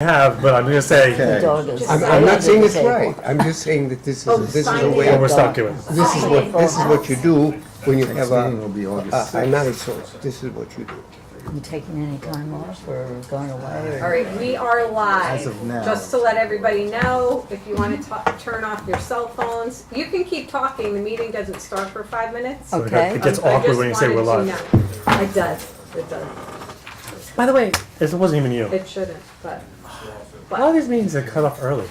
have, but I'm gonna say, The dog is. I'm not saying it's table. right. I'm just saying that this Oh, is a sign way. it. what we're stuck doing. This is what you do when you have will be August I'm not a source. This is what you do. You taking any time off or going away? All right, we are live. As of now. Just to let everybody know, if you want to turn off your cell phones, you can keep talking. The meeting doesn't start for 5 minutes. So Okay. it gets I awkward just when you say we're wanted live. to know. It does. It does. By the way, it wasn't even you. It shouldn't, but. A lot of these meetings get cut off early.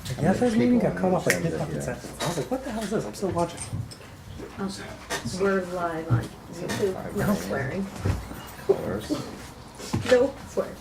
Like yesterday's meeting got cut off like mid-fucking-sentence. I was like, what the hell is this? I'm still watching. We're live on YouTube. No swearing. Colors. No swearing.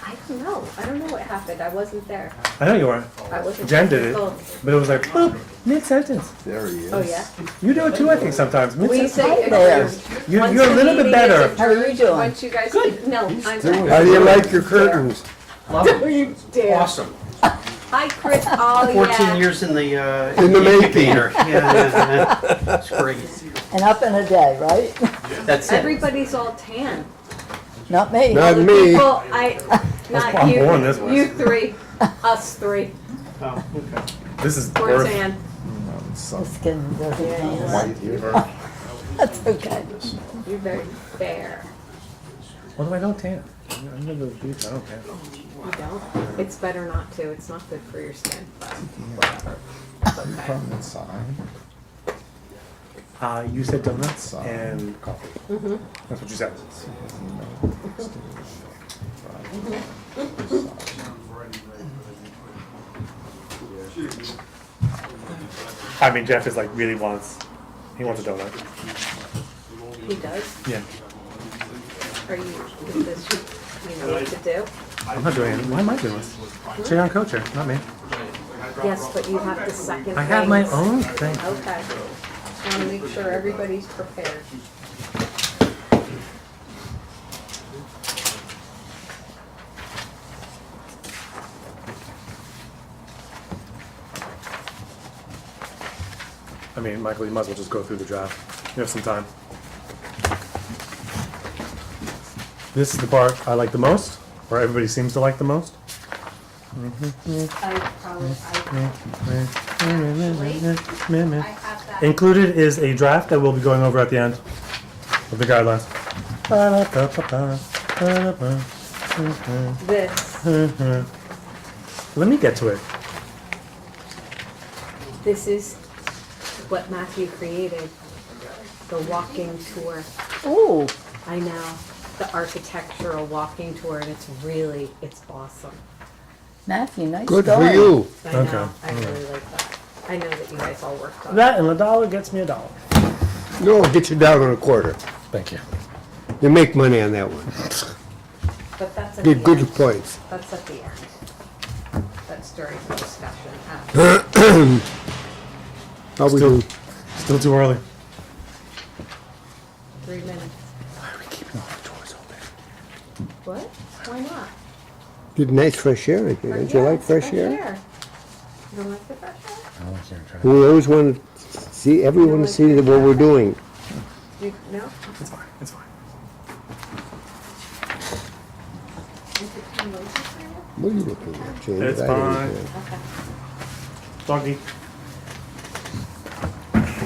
I don't know. I don't know what happened. I wasn't there. I know you weren't. I wasn't. Jen did it, Oh, but it was like, boop, mid-sentence. There he is. oh yeah. You do it too, I think, sometimes. We Mid-sentence. say there. You're once a the little bit meeting better. is How are you adjourned, doing? Once you guys, no, I'm. How do you like your curtains? Don't you dare. Awesome. Hi, Chris. Oh, 14 yeah. years in the In the making. incubator. Yeah, that's great. And up in a day, right? That's it. Everybody's all tan. Not me. Not The me. people, not I'm you. born this way. You three, us three. Oh, okay. This is We're birth. tan. The skin doesn't change. White here. That's okay. You're very fair. What do I don't tan? I'm never the beach, I don't tan. You don't? It's better not to. It's not good for your skin, but whatever. It's okay. From inside. You said donuts and coffee. Mm-hmm. That's what you said. I mean, Jeff is like he wants a donut. He does? Yeah. Are you, is this, you know what to do? I'm not doing it. Why am I doing this? Jay on coacher, not me. Yes, but you have to second I have my things. own thing. Okay. Just want to make sure everybody's prepared. I mean, Michael, you might as well just go through the draft. You have some time. This is the part I like the most, or everybody seems to like the most. I have that. Included is a draft that we'll be going over at the end of the guidelines. This, Let me get to it. this is what Matthew created, the walking tour. Ooh, I know, the architectural walking tour, and it's awesome. Matthew, nice Good going. for you. I know, Okay. I really like that. I know that you guys all worked on it. That and a dollar gets me a dollar. No, get you down on a quarter. Thank you. You make money on that one. But that's at the Get good end. points. That's at the end. That's during the discussion. after. How we Still, do? still too early. 3 minutes. Why are we keeping all the doors open? What? Why not? Get nice fresh air in here. Don't you Yeah, like it's fresh air? You don't like the fresh air? I don't care. Try. We always want to see, everyone to see what we're doing. You, no? It's fine. It's fine. Is it too noisy for you? What are you looking at, James? It's I don't fine. know. Okay. Doggy.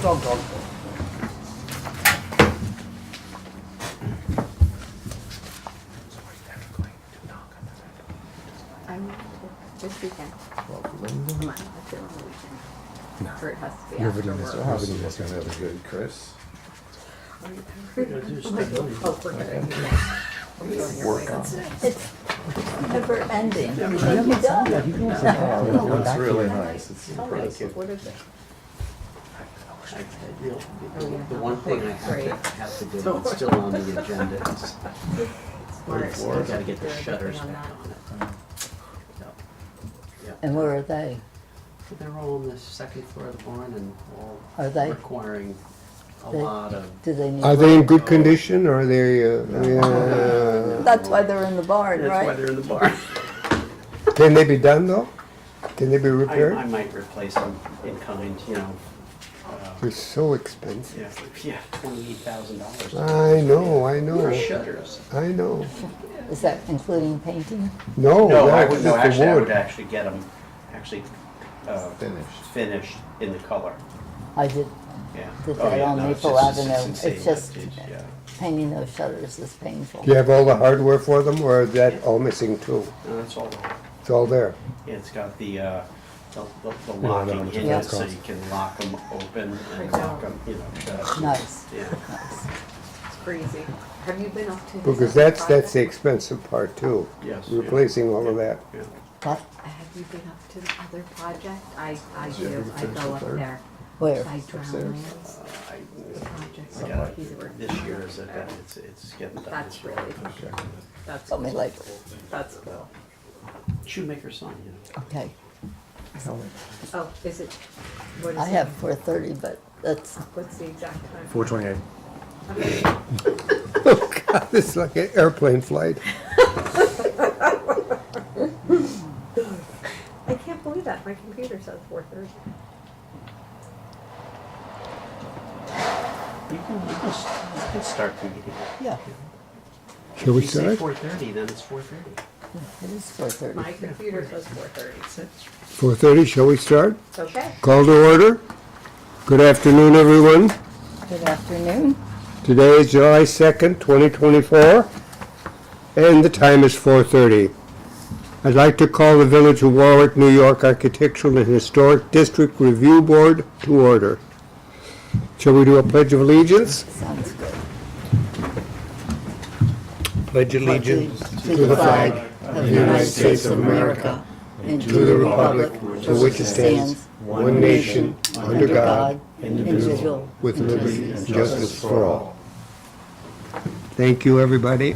Dog. I want to. This weekend. Come on, let's do it on the weekend. Or it has to be Your after video work. is How is this gonna be good, Chris? Oh, we're gonna do that. I'm going your way. It's never ending. It should be done. It's really nice. It's Tell me, impressive. what is it? The one thing I have to do, it's still on the agenda, is Smart. I gotta get the They're shutters working on back that. on it. Yeah. And where are they? They're all on the second floor of the barn and all Are they? requiring a They- lot of, Do they need? Are they in good condition, or are they, That's why they're in the barn, that's why right? they're in the barn. can they be done though? Can they be repaired? I might replace them in kind, you know. They're so expensive. Yeah, $28,000. I know, I For know, shutters. I know. Is that including painting? No, No, I that's would, no, just actually, the I would wood. actually get them, Finished. finished in the color, I did yeah. Did Oh, that yeah, on no, it's Maple just- Avenue. insane It's just- that it's- yeah. painting those shutters is painful. Do you have all the hardware for them, or is that all missing too? No, it's all, It's all there. yeah, it's got the locking how much hinges, it so costs. you can lock them open and I know. lock them, shut. Nice, Yeah. nice. It's crazy. Have you been up to? his Because other that's the project? expensive part too. Yes. yeah. Replacing all of that. Yeah. What? Have you been up to the other project? I Yeah, do, we I finished go the up third. there. Where? By Drownlands, the project's I got like, he's working. This year is that it's getting done. That's really, Okay. that's, Tell me later. that's cool. Shoemaker son, Okay. Oh, is it, what is it? I have 4:30, but that's, What's the exact time? 4:28. Oh God, it's like an airplane flight. I can't believe that. My computer says 4:30. You can start the meeting. yeah, Shall we If you say start? 4:30, then it's 4:30. it is 4:30. My computer says 4:30. 4:30, shall we start? Okay. Call to order. Good afternoon, everyone. Good afternoon. Today is July 2nd, 2024, and the time is 4:30. I'd like to call the Village of Warwick, New York Architectural and Historic District Review Board to order. Shall we do a Pledge of Allegiance? Sounds good. Pledge allegiance To the flag of the United States of America and to the republic for which it stands, one nation, under God, indivisible, with liberty and justice for all. Thank you, everybody.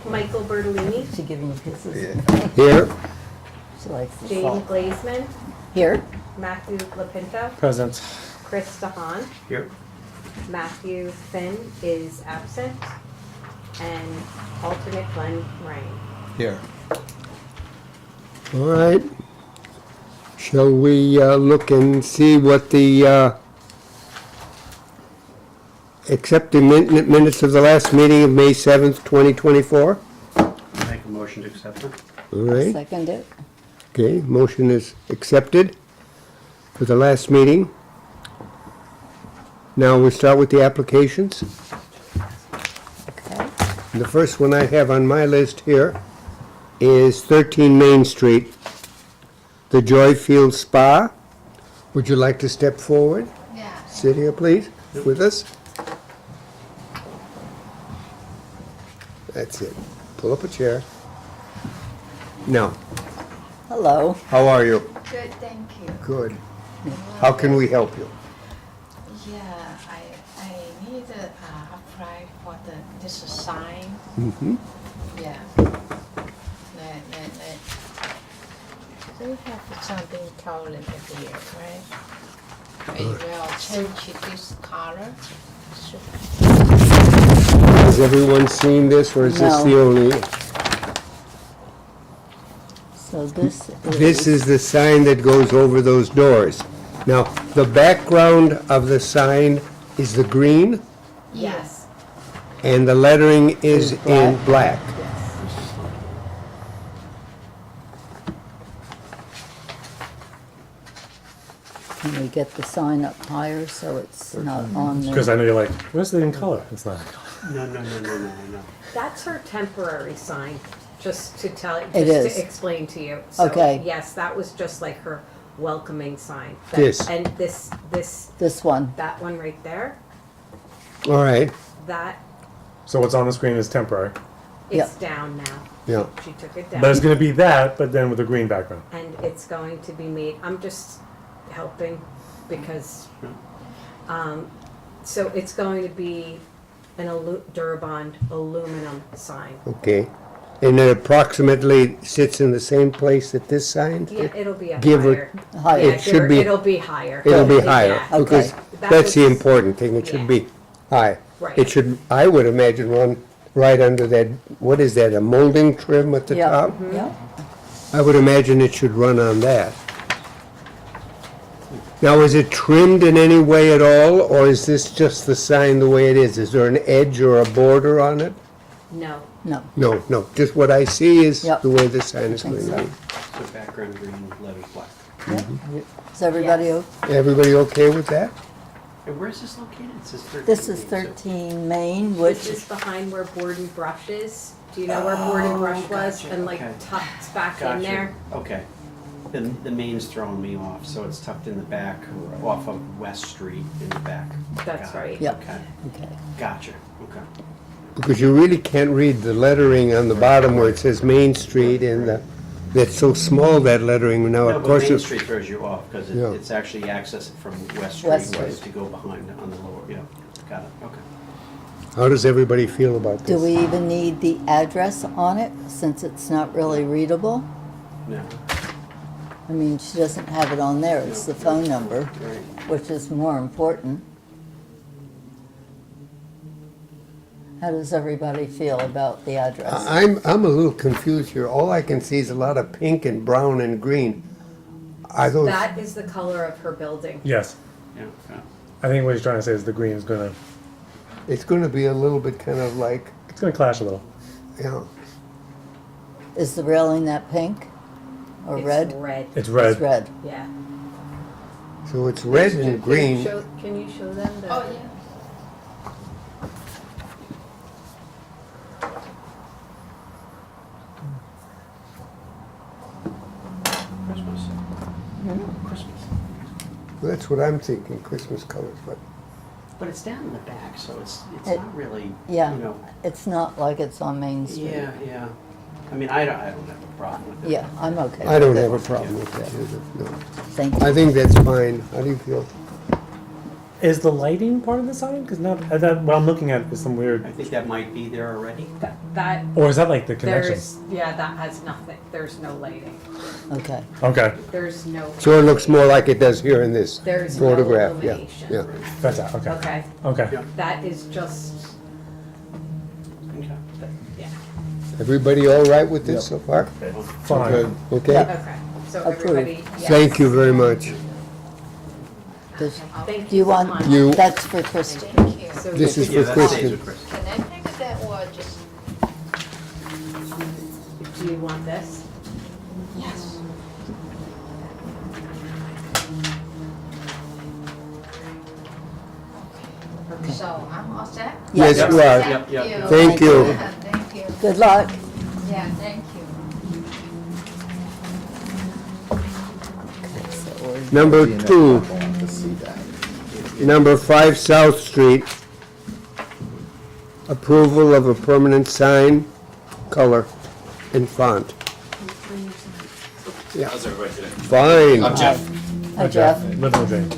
Michael Bertolini, She giving you kisses? Here, She likes the Jane salt. Glazeman, Here? Matthew Lapinto, Present. Chris DeHaan, Here. Matthew Finn is absent, and alternate Glenn Ryan. Here. All right. Shall we look and see what the, accept the minutes of the last meeting of May 7th, 2024? Make a motion to accept them. All right. Second it? Okay, motion is accepted for the last meeting. Now we start with the applications. Okay. The first one I have on my list here is 13 Main Street, the Joyfield Spa. Would you like to step forward? Yeah. Sit here, please, with us. That's it. Pull up a chair. Now, Hello. how are you? Good, thank you. Good. How can we help you? Yeah, I need to apply for this sign. Mm-hmm. Yeah. They have something colored here, right? I will change this color. Has everyone seen this, or is this No. the only? So This is the sign that goes over those doors. Now, the background of the sign is the green, Yes. and the lettering is in black. Can we get the sign up higher so it's not on there? Because I know you're like, where's the in color? It's not in color. No. That's her temporary sign, just to tell, It just is. to explain to you. So, Okay. yes, that was just like her welcoming sign. This. And this, This one. that one right there, All right, that, So what's on the screen is temporary. it's down now. yeah. She took it down. But it's going to be that, but then with a green background. And it's going to be made, I'm just helping because, so it's going to be an Durabond aluminum sign. Okay. And it approximately sits in the same place that this sign? Yeah, it'll be a Give higher. her- Higher. Yeah, It should be- It'll be higher. It'll be Yeah. higher, because Okay. that's the was- important thing, it Yeah. should be high. Right. It should, I would imagine, run right under that, what is that, a molding trim at the Yeah. top? Mm-hmm. Yeah. I would imagine it should run on that. Now, is it trimmed in any way at all, or is this just the sign the way it is? Is there an edge or a border on it? No. No. No, no, just what I see is Yep. the way the sign is I think going to be. So background green, letters black. Is everybody, Yes. Everybody okay with that? And where's this located? It says 13. this is so- 13 Main, This which, is behind where Board and Brush is. Do you know where Board and Brush was? gotcha, And like okay. tucked back in Gotcha. there? Okay. The main's throwing me off, so it's tucked in the back off of West Street in the back. That's Got it. right. Yep. Okay, okay. gotcha, okay. Because you really can't read the lettering on the bottom where it says Main Street and that's so small, that lettering. Now, No, of but course, Main it- Street throws you off, because Yeah. it's actually accessed from West West Street Street. to go behind on the lower, yeah, got it, okay. how does everybody feel about Do this? we even need the address on it, since it's not really readable? No, I mean, she doesn't have it on there, it's the phone number, right. which is more important. How does everybody feel about the address? I'm a little confused here. All I can see is a lot of pink and brown and green. Are those, That is the color of her building. Yes. Yeah, okay. I think what he's trying to say is the green is gonna, it's gonna be a little bit kind of like, it's gonna clash a little. you know, Is the railing that pink or It's red? red. It's red. It's red. Yeah. so it's red Can you and green. Can you show them the? Oh, yeah. Christmas. Christmas. That's what I'm thinking, Christmas colors, but But it's down in the back, so it's It- not really, Yeah. you know, It's not like it's on Main Street. yeah, yeah. I mean, I don't have a problem with it. Yeah, I'm okay. I don't with it. have a problem with that either, no. Thank you. I think that's fine. How do you feel? Is the lighting part of the sign? Because not, that, what I'm looking at is some I weird, think that might be there already. That, or is that like the connection? there's, yeah, that has nothing. There's no lighting. Okay. Okay, There's no. So it looks more like it does here in this There's no photograph, yeah, illumination. yeah. that's that, okay. Okay. Okay. Yeah. That is just, Okay. yeah. Everybody all right with this so far? Fine. Good, okay? Okay. So Approved. everybody, yes. Thank you very much. Does- Thank Do you so want, much. You- that's for Kristen. Thank you. So This is Yeah, for that stays Kristen. with Chris. Can I take that or just? do you want this? Yes. Okay. So I'm all set? Yes, Yes. you are. Yep, yep, yep. Thank you. Thank you. Good luck. Yeah, thank you. Okay, so we're- Number Being that 2, people want to see that. number 5 South Street. Approval of a permanent sign, color, and font. Yeah. How's everybody today? Fine. I'm Jeff. Hi, Jeff. Living the dream.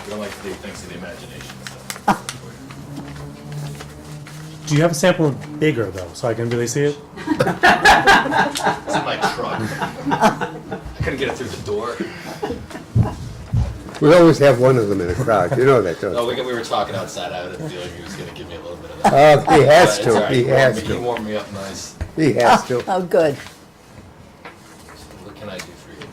We don't like to leave things to the imagination, so. Do you have a sample of bigger though, so I can really see it? It's in my truck. I couldn't get it through the door. We always have one of them in a crowd, you know that, don't Oh, you? we were talking outside. I had a feeling he was gonna give me a little bit of that. He has But it's to, all right. he has He to, warmed me up nice. he has to. Oh, good. What can I do for you?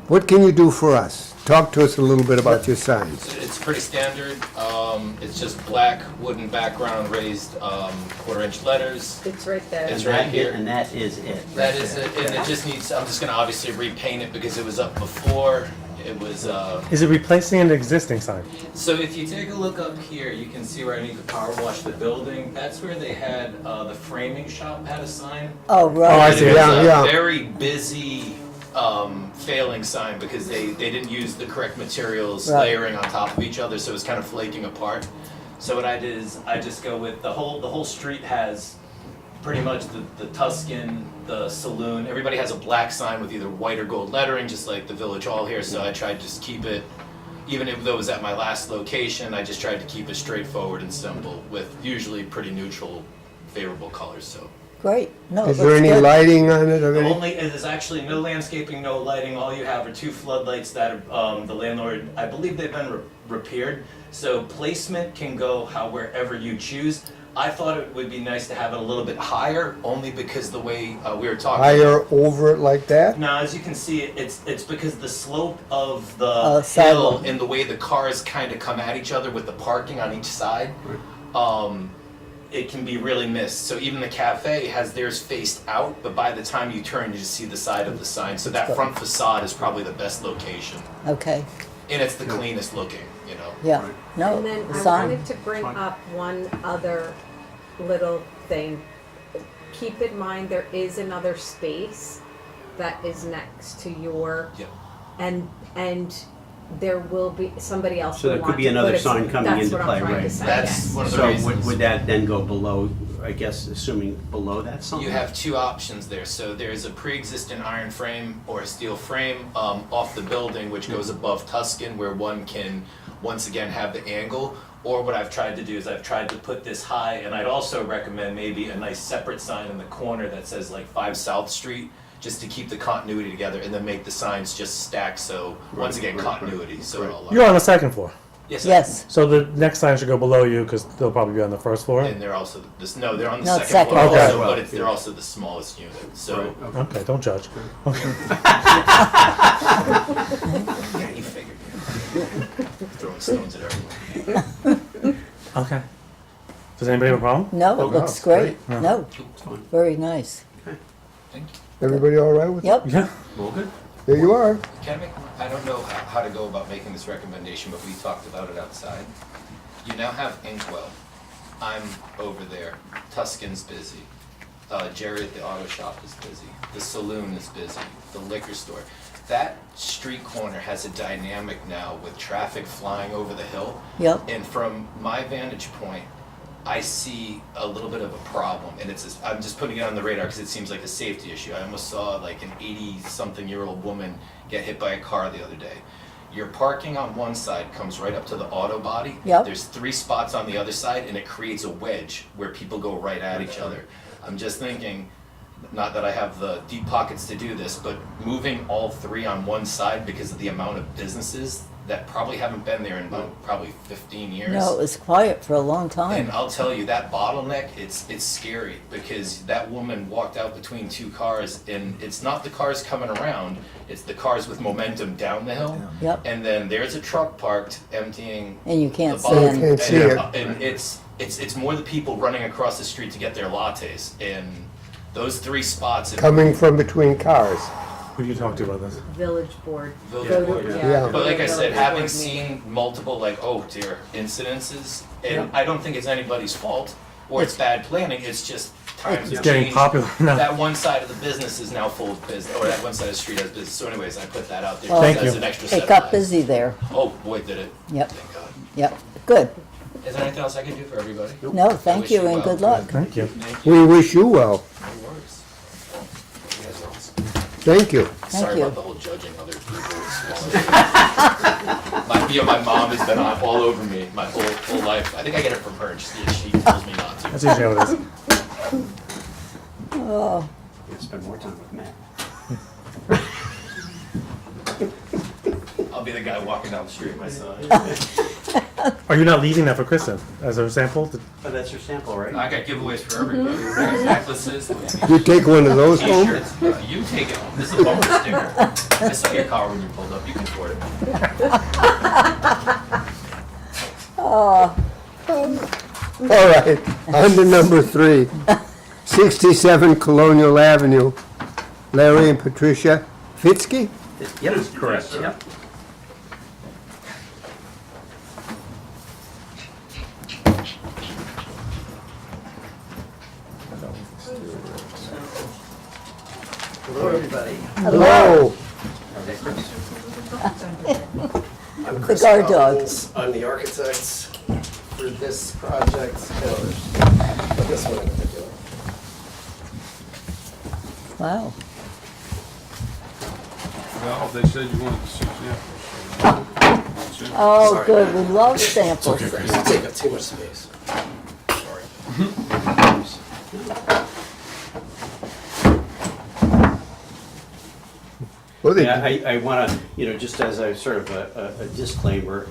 What can you do for us? Talk to us a little bit about your signs. It's pretty standard. It's just black wooden background, raised 1/4-inch letters. It's right there. It's And right that here. And that is it. That is it, and it just needs, I'm just gonna obviously repaint it because it was up before. It was, Is it replacing an existing sign? so if you take a look up here, you can see where I need to power wash the building. That's where they had, the framing shop had a sign. Oh, Oh, I right. see. It was Yeah, a yeah. very busy, failing sign because they didn't use the correct materials Right. layering on top of each other, so it was kind of flaking apart. So what I did is I just go with the whole street has pretty much the Tuscan, the saloon. Everybody has a black sign with either white or gold lettering, just like the village hall here. So I tried to just keep it, even if though it was at my last location, I just tried to keep it straightforward and simple with usually pretty neutral, favorable colors. So Great. No, it Is there looks any good. lighting on it or the anything? only, it is actually no landscaping, no lighting. All you have are 2 floodlights that the landlord, I believe they've been repaired. So placement can go wherever you choose, I thought it would be nice to have it a little bit higher, only because the way we were talking. Higher over it like that? Now, as you can see, it's because the slope of the hill sidewalk. and the way the cars kind of come at each other with the parking on each side, it can be really missed. So even the cafe has theirs faced out, but by the time you turn, you just see the side of the sign. So that front facade is probably the best location, Okay, and it's the cleanest looking, you know. yeah, no, And then the I sign. wanted to bring up one other little thing. Keep in mind, there is another space that is next to your, Yep. and there will be, somebody else So will there want could be to another put a sign coming that's into what play, I'm trying right? to say, That's yes. one of the So reasons. would that then go below, I guess, assuming below that sign? You have two options there. So there's a pre-existing iron frame or a steel frame off the building, which goes above Tuscan, where one can once again have the angle. Or what I've tried to do is I've tried to put this high, and I'd also recommend maybe a nice separate sign in the corner that says like 5 South Street, just to keep the continuity together, and then make the signs just stack. So once again, continuity. So it all. You're on the second floor. Yes. sir. Yes, So the next sign should go below you because they'll probably be on the first floor. And they're also this. No, they're on the No, second, second floor floor. also, Okay. but they're also the smallest unit. So Okay, don't judge. yeah, you figured. Throwing stones at everyone. Okay. Does anybody have a problem? no, Oh, it no, looks it's great. great. No, It's fine. very nice. Thank you. Everybody all right with it? Yep, Yeah. Well, good. There you are. Can I make, I don't know how to go about making this recommendation, but we talked about it outside. You now have Inkwell. I'm over there. Tuscan's busy. Jerry at the auto shop is busy. The saloon is busy. The liquor store. That street corner has a dynamic now with traffic flying over the hill. yep, And from my vantage point, I see a little bit of a problem, and I'm just putting it on the radar because it seems like a safety issue. I almost saw like an 80-something-year-old woman get hit by a car the other day. Your parking on one side comes right up to the auto body. Yep. There's 3 spots on the other side, and it creates a wedge where people go right at each other. I'm just thinking, not that I have the deep pockets to do this, but moving all 3 on one side because of the amount of businesses that probably haven't been there in about probably 15 years. no, it was quiet for a long And time. I'll tell you, that bottleneck, it's scary, because that woman walked out between 2 cars, and it's not the cars coming around, it's the cars with momentum down the hill. Yep, And then there's a truck parked emptying and you can't the see bottle. You in. can't see it. And it's more the people running across the street to get their lattes, and those 3 spots. Coming from between cars. Who do you talk to about this? Village board. Village Go to- board, yeah. But like I said, Village having board seen meeting. multiple like, oh dear, incidences, and I don't think it's anybody's fault or it's bad planning, it's just times It's have getting changed. popular now. That one side of the business is now full of business, or that one side of the street has business. So anyways, I put that out there Well, just Thank as you. an extra set It of got eyes. busy there. Oh boy, did it. Yep, Thank God. yep, good. Is there anything else I can do for everybody? No, thank wish you you and well. good luck. Thank you. Thank you. We wish you well. No worries. You guys are awesome. Thank you. Sorry you. about the whole judging other people. My mom has been on all over me my whole life. I think I get it from her. She tells me not to. That's usually how it is. Oh, Yeah, spend more time with Matt. I'll be the guy walking down the street myself. Are you not leaving that for Kristen as a sample? Oh, that's your sample, right? I got giveaways for everybody. I got necklaces, You take one of those home? t-shirts. You take it home. This is a bumper sticker. I saw your car when you pulled up. You can afford it. oh, All right, on to number 3. 67 Colonial Avenue. Larry and Patricia Fitzke? Yep, correct, yep. Hello, everybody. Hello. I'm The Chris guard dog. Collins. I'm the architect for this project. This one in particular. wow. Well, they said you wanted to see samples. Oh, Sorry. good, we love samples. You take up too much space. Sorry. Well, they- Yeah, I want to, just as a sort of a disclaimer,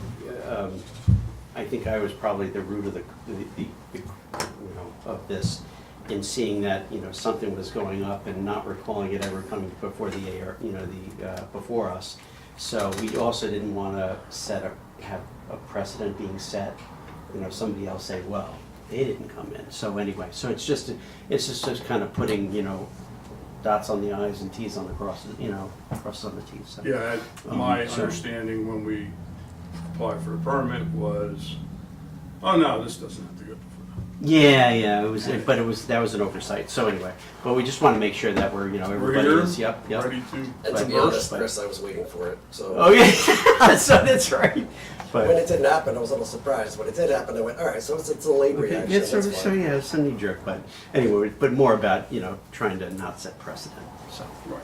I I think I was probably the root of of this, in seeing that, something was going up and not recalling it ever coming before the AR, before us. So we also didn't want to have a precedent being set, somebody else saying, well, they didn't come in. So anyway, so it's just kind of putting, dots on the i's and t's on the crosses, crosses on the t's. So. Yeah, my so- understanding when we applied for the permit was, oh no, this doesn't have to go before. Yeah, that was an oversight. So anyway, but we just want to make sure that we're, everybody here, is, yep. Ready to, And to be But- honest, Chris, I was waiting for it, so. Oh yeah, so that's right. But When it didn't happen, I was a little surprised. When it did happen, I went, all right, so it's a delayed okay, reaction, yeah, that's so fine. yeah, it's a knee jerk. But anyway, but more about trying to not set precedent. So right.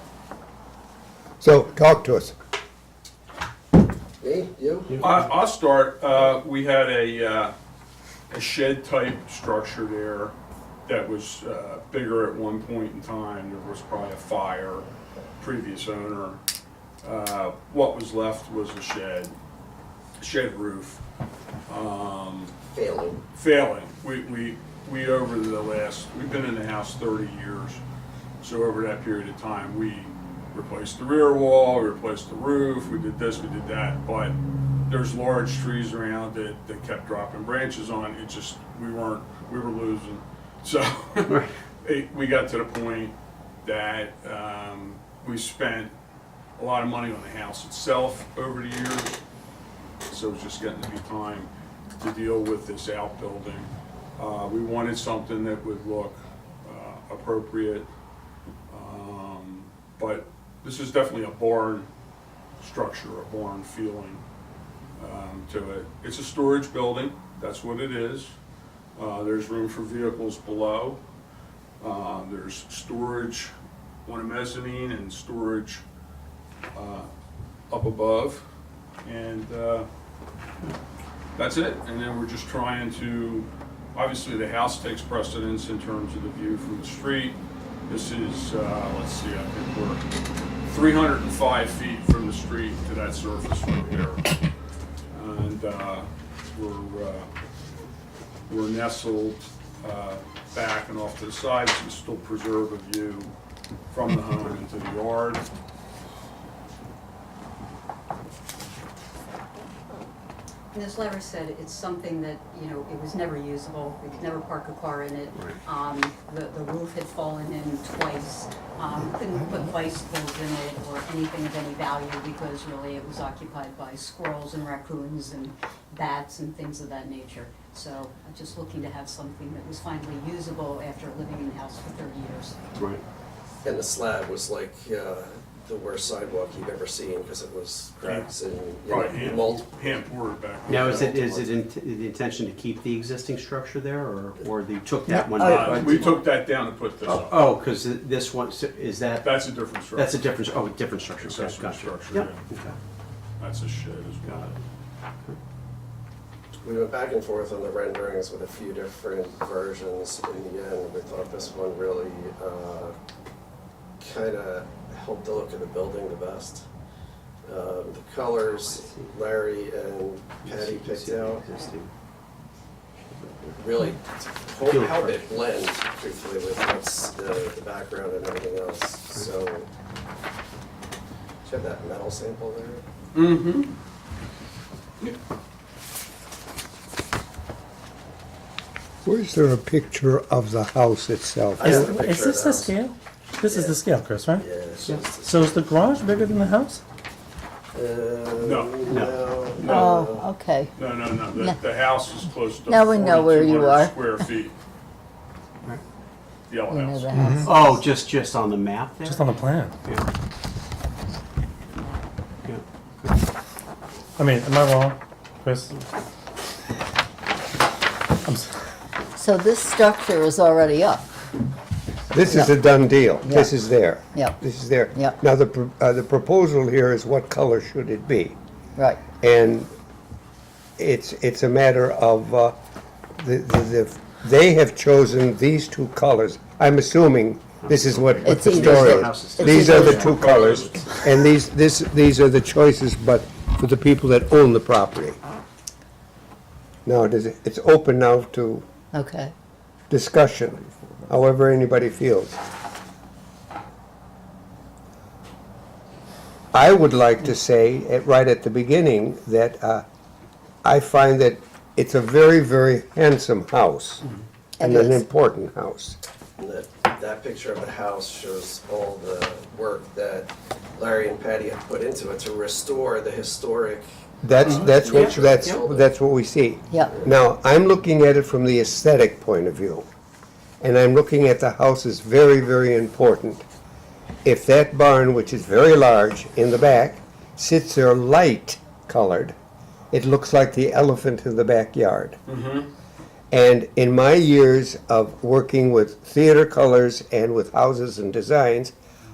So, talk to us. Me? You? I'll start. We had a shed-type structure there that was bigger at one point in time. There was probably a fire, previous owner. What was left was a shed roof. Failing. We over the last, we've been in the house 30 years. So over that period of time, we replaced the rear wall, we replaced the roof, we did this, we did that, but there's large trees around that kept dropping branches on. It just, we were losing. So we got to the point that we spent a lot of money on the house itself over the years. So it's just getting to be time to deal with this outbuilding. We wanted something that would look appropriate, but this is definitely a barn structure, a barn feeling to it. It's a storage building, that's what it is. There's room for vehicles below. There's storage on a mezzanine and storage up above. And that's it. And then we're just trying to, obviously the house takes precedence in terms of the view from the street. This is, let's see, I think we're 305 feet from the street to that surface right there. And we're nestled back and off to the side, so we still preserve a view from the home into the yard. And as Larry said, it's something that, it was never usable. We could never park a car in it. The roof had fallen in twice. Couldn't put bicycles in it or anything of any value because really it was occupied by squirrels and raccoons and bats and things of that nature. So I'm just looking to have something that was finally usable after living in the house for 30 years. right. And the slab was like the worst sidewalk you've ever seen because it was cracks and Right, multiple. hand poured back. Now is it the intention to keep the existing structure there, or they took that one? We took that down to put this up. Oh, because this one is that. That's a different structure. That's a different. Oh, different structure. Okay, Accessory gotcha. structure, Yep. yeah. Okay. That's a shed as well. Got it. We went back and forth on the renderings with a few different versions. In the end, we thought this one really kind of helped the look of the building the best. The colors Larry and Patty picked out really how they blend truthfully with what's the background and everything else. So, do you have that metal sample there? Mm-hmm. Where's there a picture of the house itself? I have a Is picture this of the house. scale? This is the scale, Chris, right? Yeah. It's just So is the garage bigger than the house? no. Oh, okay. No. No. The house is close to Now we know where you 4,200 are. square feet. Right. Yellow You know house. the house. Oh, just on the map there. Just on the plan. Yeah. I mean, am I wrong, Chris? I'm s- So this structure is already up. This is a done deal. Yeah. This is there. Yeah. This is there. Yeah. Now, the proposal here is what color should it be? Right. And it's a matter of, they have chosen these two colors. I'm assuming this is what It's the either- story it's is. These are either- the two colors, and these are the choices, but for the people that own the property. Now, it's open now to Okay. discussion, however anybody feels. I would like to say, right at the beginning, that I find that it's a very, very handsome house, and It an is. important house. And that picture of the house shows all the work that Larry and Patty have put into it to restore the historic. That's nature of the building. that's what we see. Yeah. Now, I'm looking at it from the aesthetic point of view, and I'm looking at the house as very, very important. If that barn, which is very large in the back, sits there light colored, it looks like the elephant in the backyard. And in my years of working with theater colors and with houses and designs,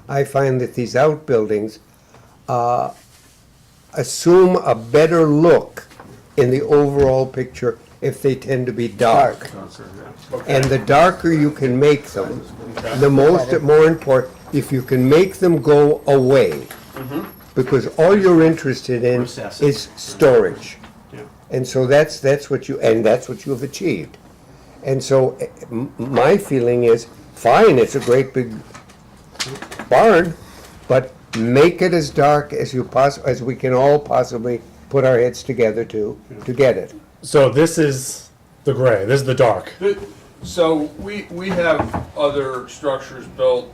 I find that these outbuildings assume a better look in the overall picture if they tend to be dark. And the darker you can make them, the more important, if you can make them go away. Because all you're interested in Recessive. is storage. Yeah. And so that's what you have achieved. And so my feeling is, fine, it's a great big barn, but make it as dark as as we can all possibly put our heads together to get it. So this is the gray. This is the dark. So we have other structures built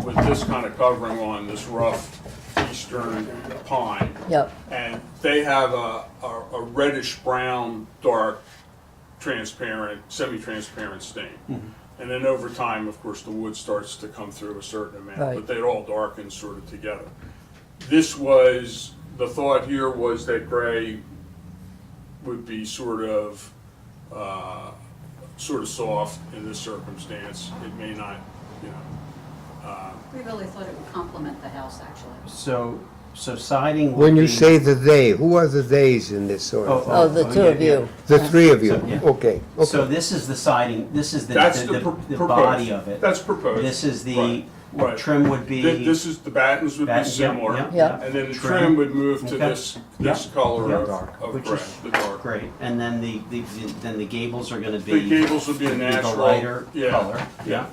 with this kind of covering on, this rough eastern pine. Yep. And they have a reddish brown, dark, transparent, semi-transparent stain. And then over time, of course, the wood starts to come through a certain amount, Right. but they'd all darken sort of together. This was, the thought here was that gray would be sort of soft in this circumstance. It may not, you know. We really thought it would complement the house, actually. So siding would When you be- say the they, who are the theys in this sort of? Oh, the two of you. The three of you, So, yeah. okay, So okay. this is the siding, this is the That's the the body of it. That's proposed. This is the, Right, right. trim would be. This is, the battens would be Batten- yeah, similar. yeah, Yeah. And then the Trim. trim would move to Okay. this Yeah. color Yeah. of Which gray, is the dark. Great, and then the gables are gonna be. The gables would be a the natural. lighter yeah, color. Yeah.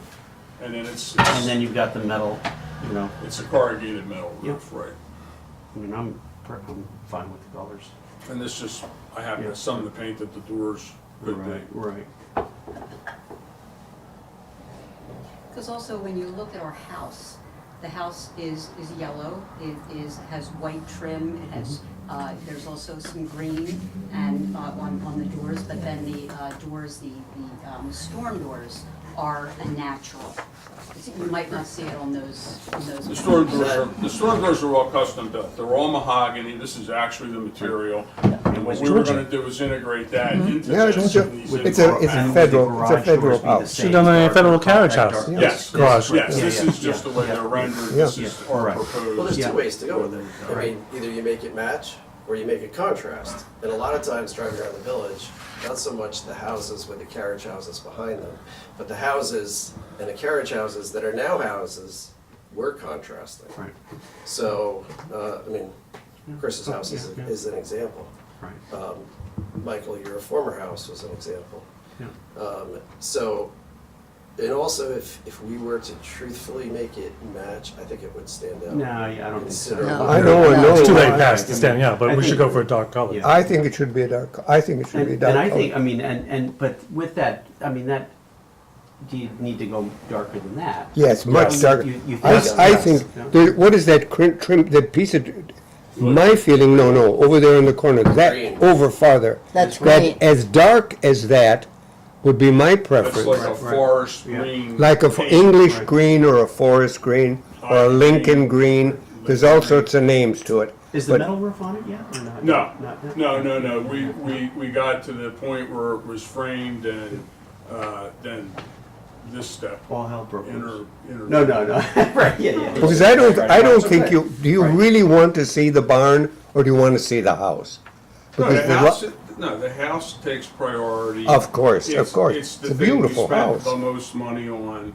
And then it's And then you've got the metal, you know, it's a corrugated metal Yep. roof, right? I mean, I'm fine with the colors. And this just, I happen Yeah. to some of the paint that the doors would be. Right. Because also, when you look at our house, the house is yellow, has white trim, it has, there's also some green and, on the doors, but then the doors, the storm doors are a natural. You might not see it on those. The storm doors are all custom built. They're all mahogany. This is actually the material. And what we were gonna do is integrate that into Yeah, this. it's a- and these it's in- a federal house. Should've done a federal carriage house. Yes, Garage. yes, Yeah, this yeah, is just the way yeah. they're rendered. Yeah. This is our Right. Well, proposed. there's Yeah. two ways to go with it. I Right. mean, either you make it match or you make it contrast. And a lot of times driving around the village, not so much the houses with the carriage houses behind them, but the houses and the carriage houses that are now houses were contrasting. Right, So, I mean, Chris's house Yeah. is an example. right. Michael, your former house was an example. Yeah. So, and also if we were to truthfully make it match, I think it would stand out. No, yeah, I don't think so. Considerably. I know. It's too late I- past the standing out, but I we should think- go for a dark color. Yeah. I think it should be a dark, I think it should be a dark And I color. think, I mean, but with that, I mean, that, do you need to go darker than that? Yes, much Yes. darker. You I yes. think, Yeah. what is that trim, that piece of, my feeling, no, over there in the corner, that, Green. over farther. That's That, great. as dark as that would be my That's preference. like a Right. forest Yeah. green. Like a paint. English Right. green or a forest green or a Lincoln green, there's all sorts of names to it. Is the But- metal roof on it yet, or not? No, Not yet? no. We got to the point where it was framed and then this step. All hell broke Inner. loose. No, right, yeah. Because I don't think okay. do you really want to see the barn or do you want to see the house? No, Because the house takes priority. Of course, It's the thing we beautiful spent house. the most money on.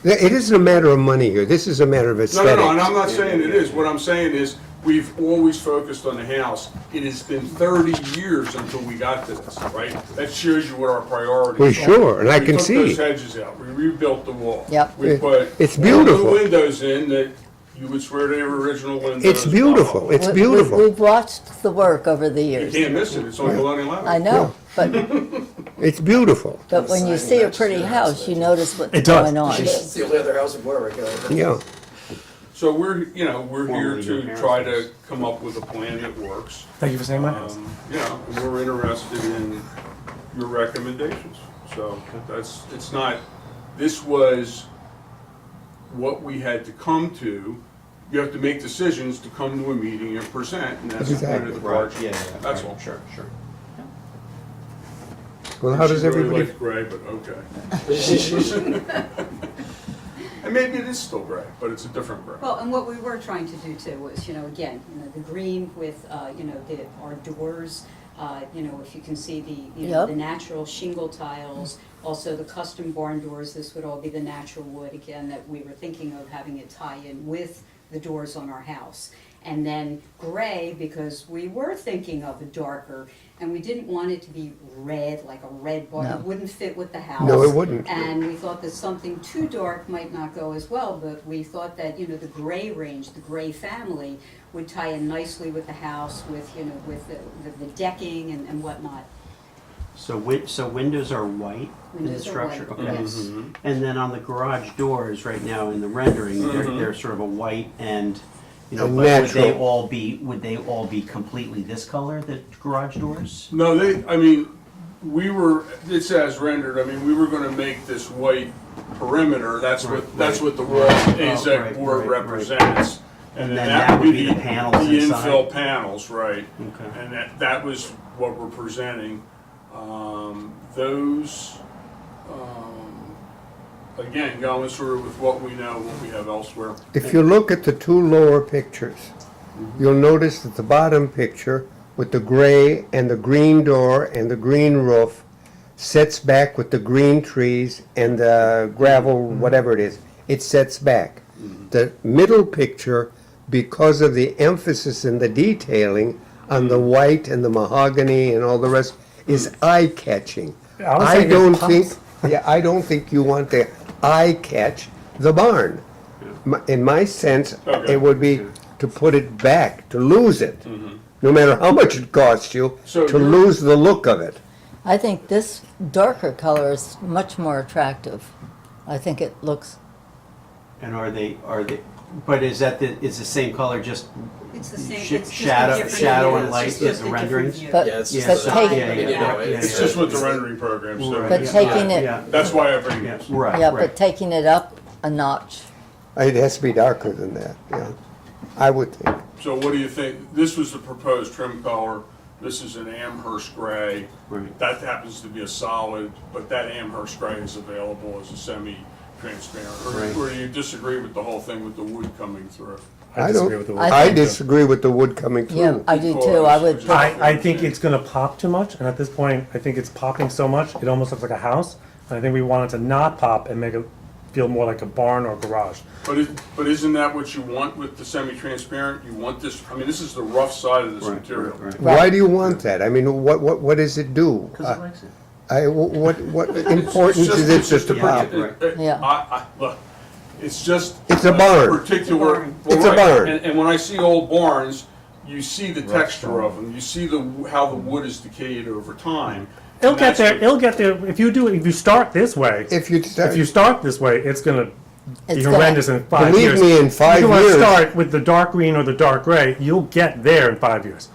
It isn't a matter of money here, this is a matter of No, aesthetics. and I'm not saying it is. What I'm saying is, we've always focused on the house. It has been 30 years until we got to this, right? That shows you what our priorities are. Well, sure, and I can We see. took those hedges out, we rebuilt the wall. Yep. We put It's all beautiful. new windows in that you would swear they were original windows. It's beautiful, it's beautiful. We've watched the work over the You years. can't miss it, it's on Colonial Avenue. I know, but It's beautiful, when you see a pretty house, you notice what's It does. going on. It's the only other house in Warwick. yeah. So we're here Formerly your to parents' try house. to come up with a plan that works. Thank you for saying my house. And we're interested in your recommendations. So this was what we had to come to. You have to make decisions to come to a meeting and present, and that's the point of the Right, project. yeah, That's right, all. Sure. Well, how does She really everybody, liked gray, but okay. And maybe it is still gray, but it's a different gray. Well, and what we were trying to do too was, again, the green with, our doors, if you can see Yep. the natural shingle tiles, also the custom barn doors, this would all be the natural wood, again, that we were thinking of having it tie in with the doors on our house. And then gray, because we were thinking of a darker, and we didn't want it to be red, like a red barn. No. It wouldn't fit with the house. No, it wouldn't. And we thought that something too dark might not go as well, but we thought that, the gray range, the gray family, would tie in nicely with the house, with, with the decking and whatnot. So windows are white in the Windows are structure? white, Okay. yes. And then on the garage doors, right now in the rendering, they're sort of a white and, but would they natural. would they all be completely this color, the garage doors? No, it's as rendered, we were gonna make this white perimeter, that's what the wall AZAC right, board right, right. represents. And then that would be the panels The inside? infill panels, right. Okay. And that was what we're presenting. Those, again, going sort of with what we know, what we have elsewhere. if you look at the two lower pictures, you'll notice that the bottom picture with the gray and the green door and the green roof sets back with the green trees and the gravel, whatever it is, it sets back. The middle picture, because of the emphasis in the detailing on the white and the mahogany and all the rest, is eye-catching. I was I thinking don't pops. think, I don't think you want to eye-catch the barn. In my sense, Okay. it would be to put it back, to lose it, no matter how much it costs you, So to you're- lose the look of it. I think this darker color is much more attractive. I think it looks, And are they, but is the same color, just It's the same, Sh- it's just a shadow- different shadow view. and It's light just is a the different renderings? view. But- Yeah, it's but just the take- sign, Yeah. It's just what the rendering program says. Right. but taking it, Yeah. That's why I bring Yeah, this. right, yeah, right. but taking it up a notch. It has to be darker than that, yeah. I would think. So what do you think? This was the proposed trim color. This is an Amherst gray. Right. That happens to be a solid, but that Amherst gray is available as a semi-transparent. Right. Or do you disagree with the whole thing with the wood coming through? I disagree don't- with the I word. I think- disagree with the wood coming Yeah, through. I do too. I would, I think it's gonna pop too much, and at this point, I think it's popping so much, it almost looks like a house. And I think we want it to not pop and make it feel more like a barn or garage. But isn't that what you want with the semi-transparent? You want this, this is the rough side of this Right, material. right, right. Why do you want that? I mean, what does it do? Because it likes it. What importance is it just to Yeah, pop? right. Yeah. Look, it's just. It's a barn. Particular. barn. well, It's a right. barn. And when I see old barns, you see the texture of them, you see how the wood is decayed over time. It'll And get that's there, what- it'll get there, if you start this way, If you if you start this way, it's gonna be It's gonna- horrendous in 5 Believe years. me, in 5 If you wanna years- start with the dark green or the dark gray, you'll get there in 5 years.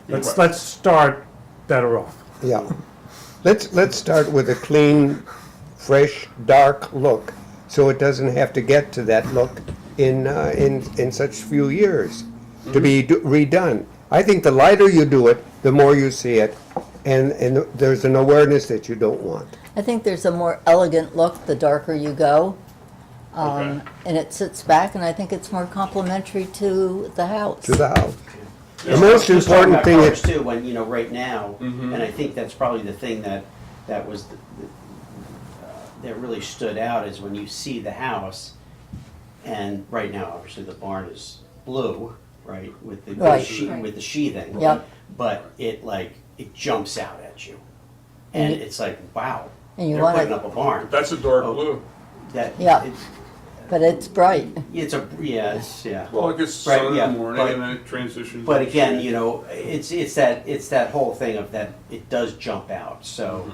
Let's start better off. Yeah. Let's start with a clean, fresh, dark look, so it doesn't have to get to that look in such few years to be redone. I think the lighter you do it, the more you see it, and there's an awareness that you don't want. I think there's a more elegant look the darker you go. Okay. And it sits back, and I think it's more complimentary to the house. To the house. Yeah. The most Just talking important about thing colors is, too, when, right now, Mhm. and I think that's probably the thing that was, that really stood out is when you see the house, and right now, obviously, the barn is blue, right, with the, Right. with the sheathing. Yep. But it jumps out at you. And And- it's like, wow, And you they're want putting it, up a barn. That's a dark Oh. blue. That, Yeah. it's- but it's bright. It's yeah. Well, it gets Right, sun in yeah, the morning but- and then it transitions. But to again, shade. you know, it's that whole thing of that it does jump out. So,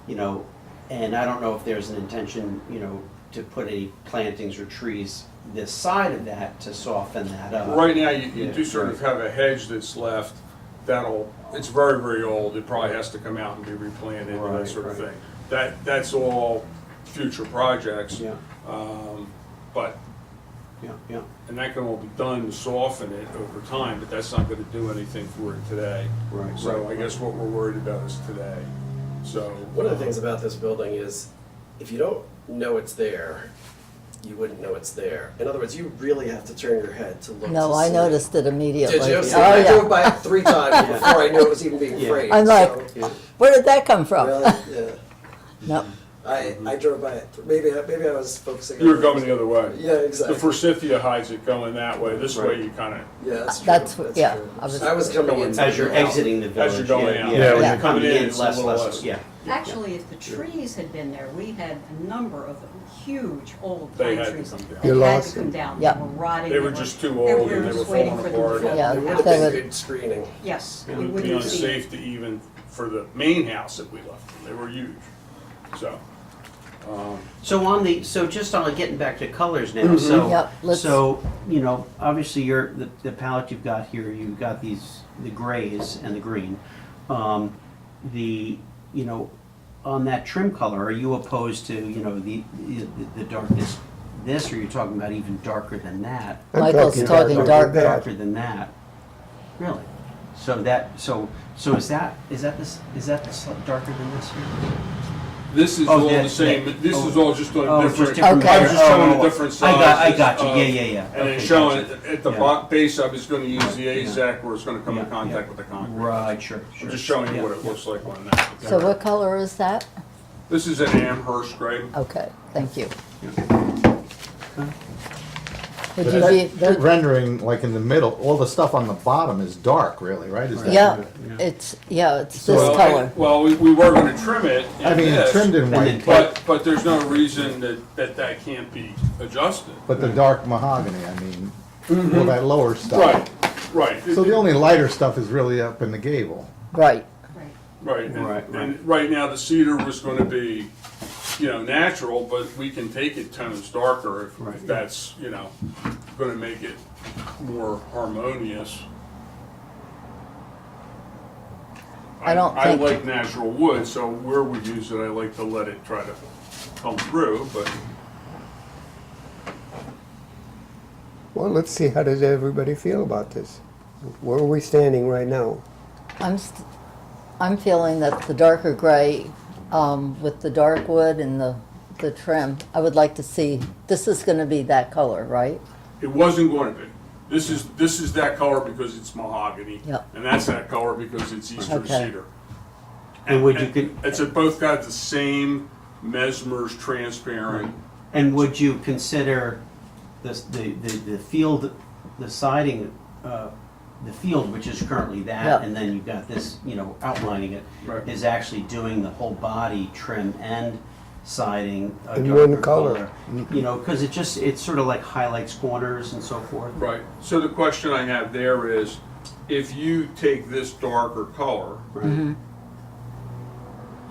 you know, and I don't know if there's an intention, you know, to put any plantings or trees this side of that to soften that up. Right now, you Yeah, do sort of right. have a hedge that's left it's very, very old. It probably has to come out and be replanted and that Right, sort of right. thing. That's all future projects. Yeah, But, yeah. and that can all be done to soften it over time, but that's not gonna do anything for it today. Right, So right, I guess what we're worried about is today. So. One of the things about this building is, if you don't know it's there, you wouldn't know it's there. In other words, you really have to turn your head to look. No, to I see. noticed it immediately. Did you? Oh, See, I drove yeah. by it 3 times before I knew it was even being Yeah. framed. I'm like, so, where did that come from? really, yeah. No, I drove by it. Maybe I was focusing. You were on going the other way. Yeah, The exactly. forsythia hides it going that way. This way you kind of, Yeah, that's true. That's- That's yeah, true. I was- coming in As you're exiting the village. As you're going out. Yeah, when you're Coming coming in, in, it's a less, little less, less. yeah. Actually, if the trees had been there, we had a number of huge old They pine had to trees. come down. They You had lost to come them. down. Yeah. They were rotting. They were just too old and they were just waiting falling for them to apart. fall Yeah, It down. would have they been would- good screening. Yes, It we would be wouldn't see. unsafe to even, for the main house that we left them. They were huge. So, So just on getting back to colors now, so, Yep, let's- so, you know, obviously the palette you've got here, you've got the grays and the green. You know, on that trim color, are you opposed to, you know, the darkness, this, or you're talking about even darker than that? I'm Michael's talking dark. Darker than that? Really? So is that darker than this here? this is Oh, all that- the same, that- this is oh. all just on Oh, it's just different. different I was just color. showing Oh, a different I size. got you, yeah. And then Okay, showing gotcha. at the Yeah. base, I was gonna use the AZAC where it's gonna come in Yeah, contact yeah. with the concrete. Right, sure. I'm just showing you Yeah, what it yeah. looks like on that. So what color is that? This is an Amherst gray. Okay, thank you. Would But you be, that rendering, like in the middle, all the stuff on the bottom is dark, really, right? Is that- yeah, it's this Well, color. Well, we were gonna trim it in I mean, this, trimmed in white, but there's no reason that can't be adjusted. but the dark mahogany, I mean, all that lower stuff. Right. So the only lighter stuff is really up in the gable. Right, Right, and, Right, and right now the cedar was gonna be, you know, natural, but we can take it tones darker if Right. that's, you know, gonna make it more harmonious. I don't I think- like natural wood, so where we use it, I like to let it try to come through, but Well, let's see, how does everybody feel about this? Where are we standing right now? I'm feeling that the darker gray with the dark wood and the trim, I would like to see, this is gonna be that color, right? it wasn't going to be. This is that color because it's mahogany, Yep. and that's that color because it's eastern Okay. cedar. And would you It's both got the same mesmers transparent. And would you consider the field, the siding, the field, which is currently that, Yeah. and then you've got this, you know, outlining it, Right. is actually doing the whole body trim and siding a In darker one color. You know, because it sort of like highlights corners and so forth. Right. So the question I have there is, if you take this darker color, Right.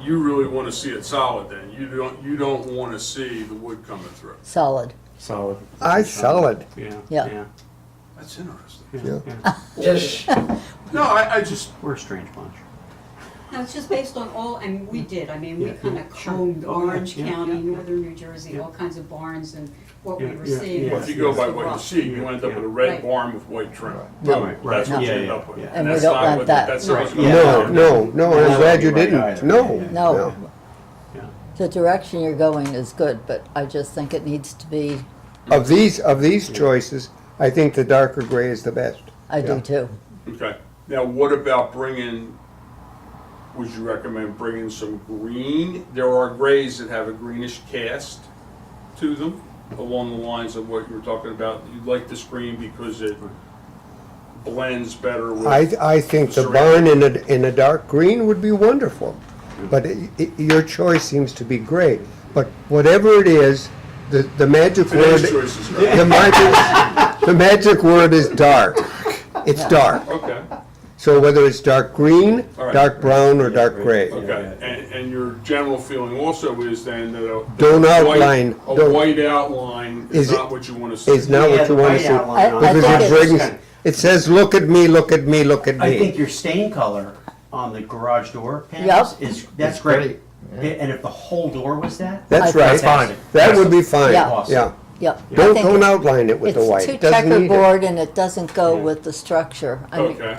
you really want to see it solid then. You don't want to see the wood coming through. Solid, Solid. Solid. Yeah. Yeah. That's interesting. Yeah. Yeah. Yeah. No, I just, We're a strange bunch. No, it's just based on all, and we did, I mean, we Yeah, kind yeah, of sure. combed Oh, yeah, Orange yeah, County, yeah, northern New Jersey, yeah. all kinds of barns, and what we Yeah, were yeah, seeing yeah. well, was if you go by the what you rough. see, you end up with a red Right. barn with white trim. No. Right, That's what you No. end up with. Yeah. And we that's don't not want what- that. That's not what's Right. going Yeah. on. No, I'm glad you didn't. Right. No. no, Yeah. the direction you're going is good, but I just think it needs to be, Of these choices, I think the darker gray is the best. I do Yeah. too. Okay. Now, what about would you recommend bringing some green? There are grays that have a greenish cast to them, along the lines of what you were talking about. You like this green because it blends better with. I think the barn in a dark green would be wonderful, but your choice seems to be gray. But whatever it is, the magic word, Today's choice is great. the magic word is dark. It's dark. Okay, So whether it's dark green, All right. dark brown, or dark gray. okay. And your general feeling also is then that Don't a white- outline, A don't- white outline is Is it- not what you want to see. Is not Yeah, what the you want white to see. outline I on Because think it it's- brings, it says, look at me, look at me, look at I think me. your stain color on the garage door panels is, that's It's great. great, And if the whole door was that? That's I- right. That's fine. That would be fine, Yeah. yeah. Yep. I Don't, think don't outline it with the white. It's It too doesn't need it. checkerboard and it doesn't go with the structure. I mean, Okay,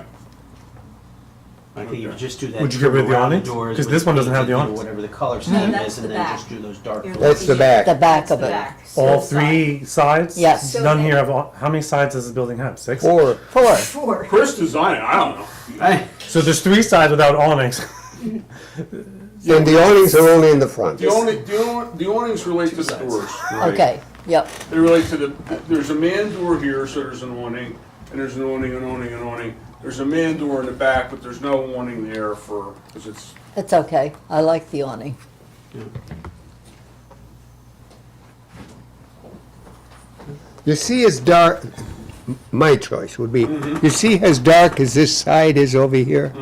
I think you just do that. Would you get rid of the around awnings? doors 'Cause with this one doesn't have painted, the you know, awnings. Whatever the color scheme that's is, and the then back. just do those dark. You're doors. That's the back. the back That's of the it. back. All So three sides? Yes. None here have, how many sides does this building have? 6? Or, Four. Four. Chris designed it, I don't know. Hey, So there's 3 sides without awnings. and the awnings are only in the front. The awnings relate to the sides. doors. Okay, yep. They relate to there's a man door here, so there's an awning, and there's an awning, an awning, an awning. There's a man door in the back, but there's no awning there because it's, It's okay. I like the awning. You see as dark, my choice would be, you see as dark as this side is over here?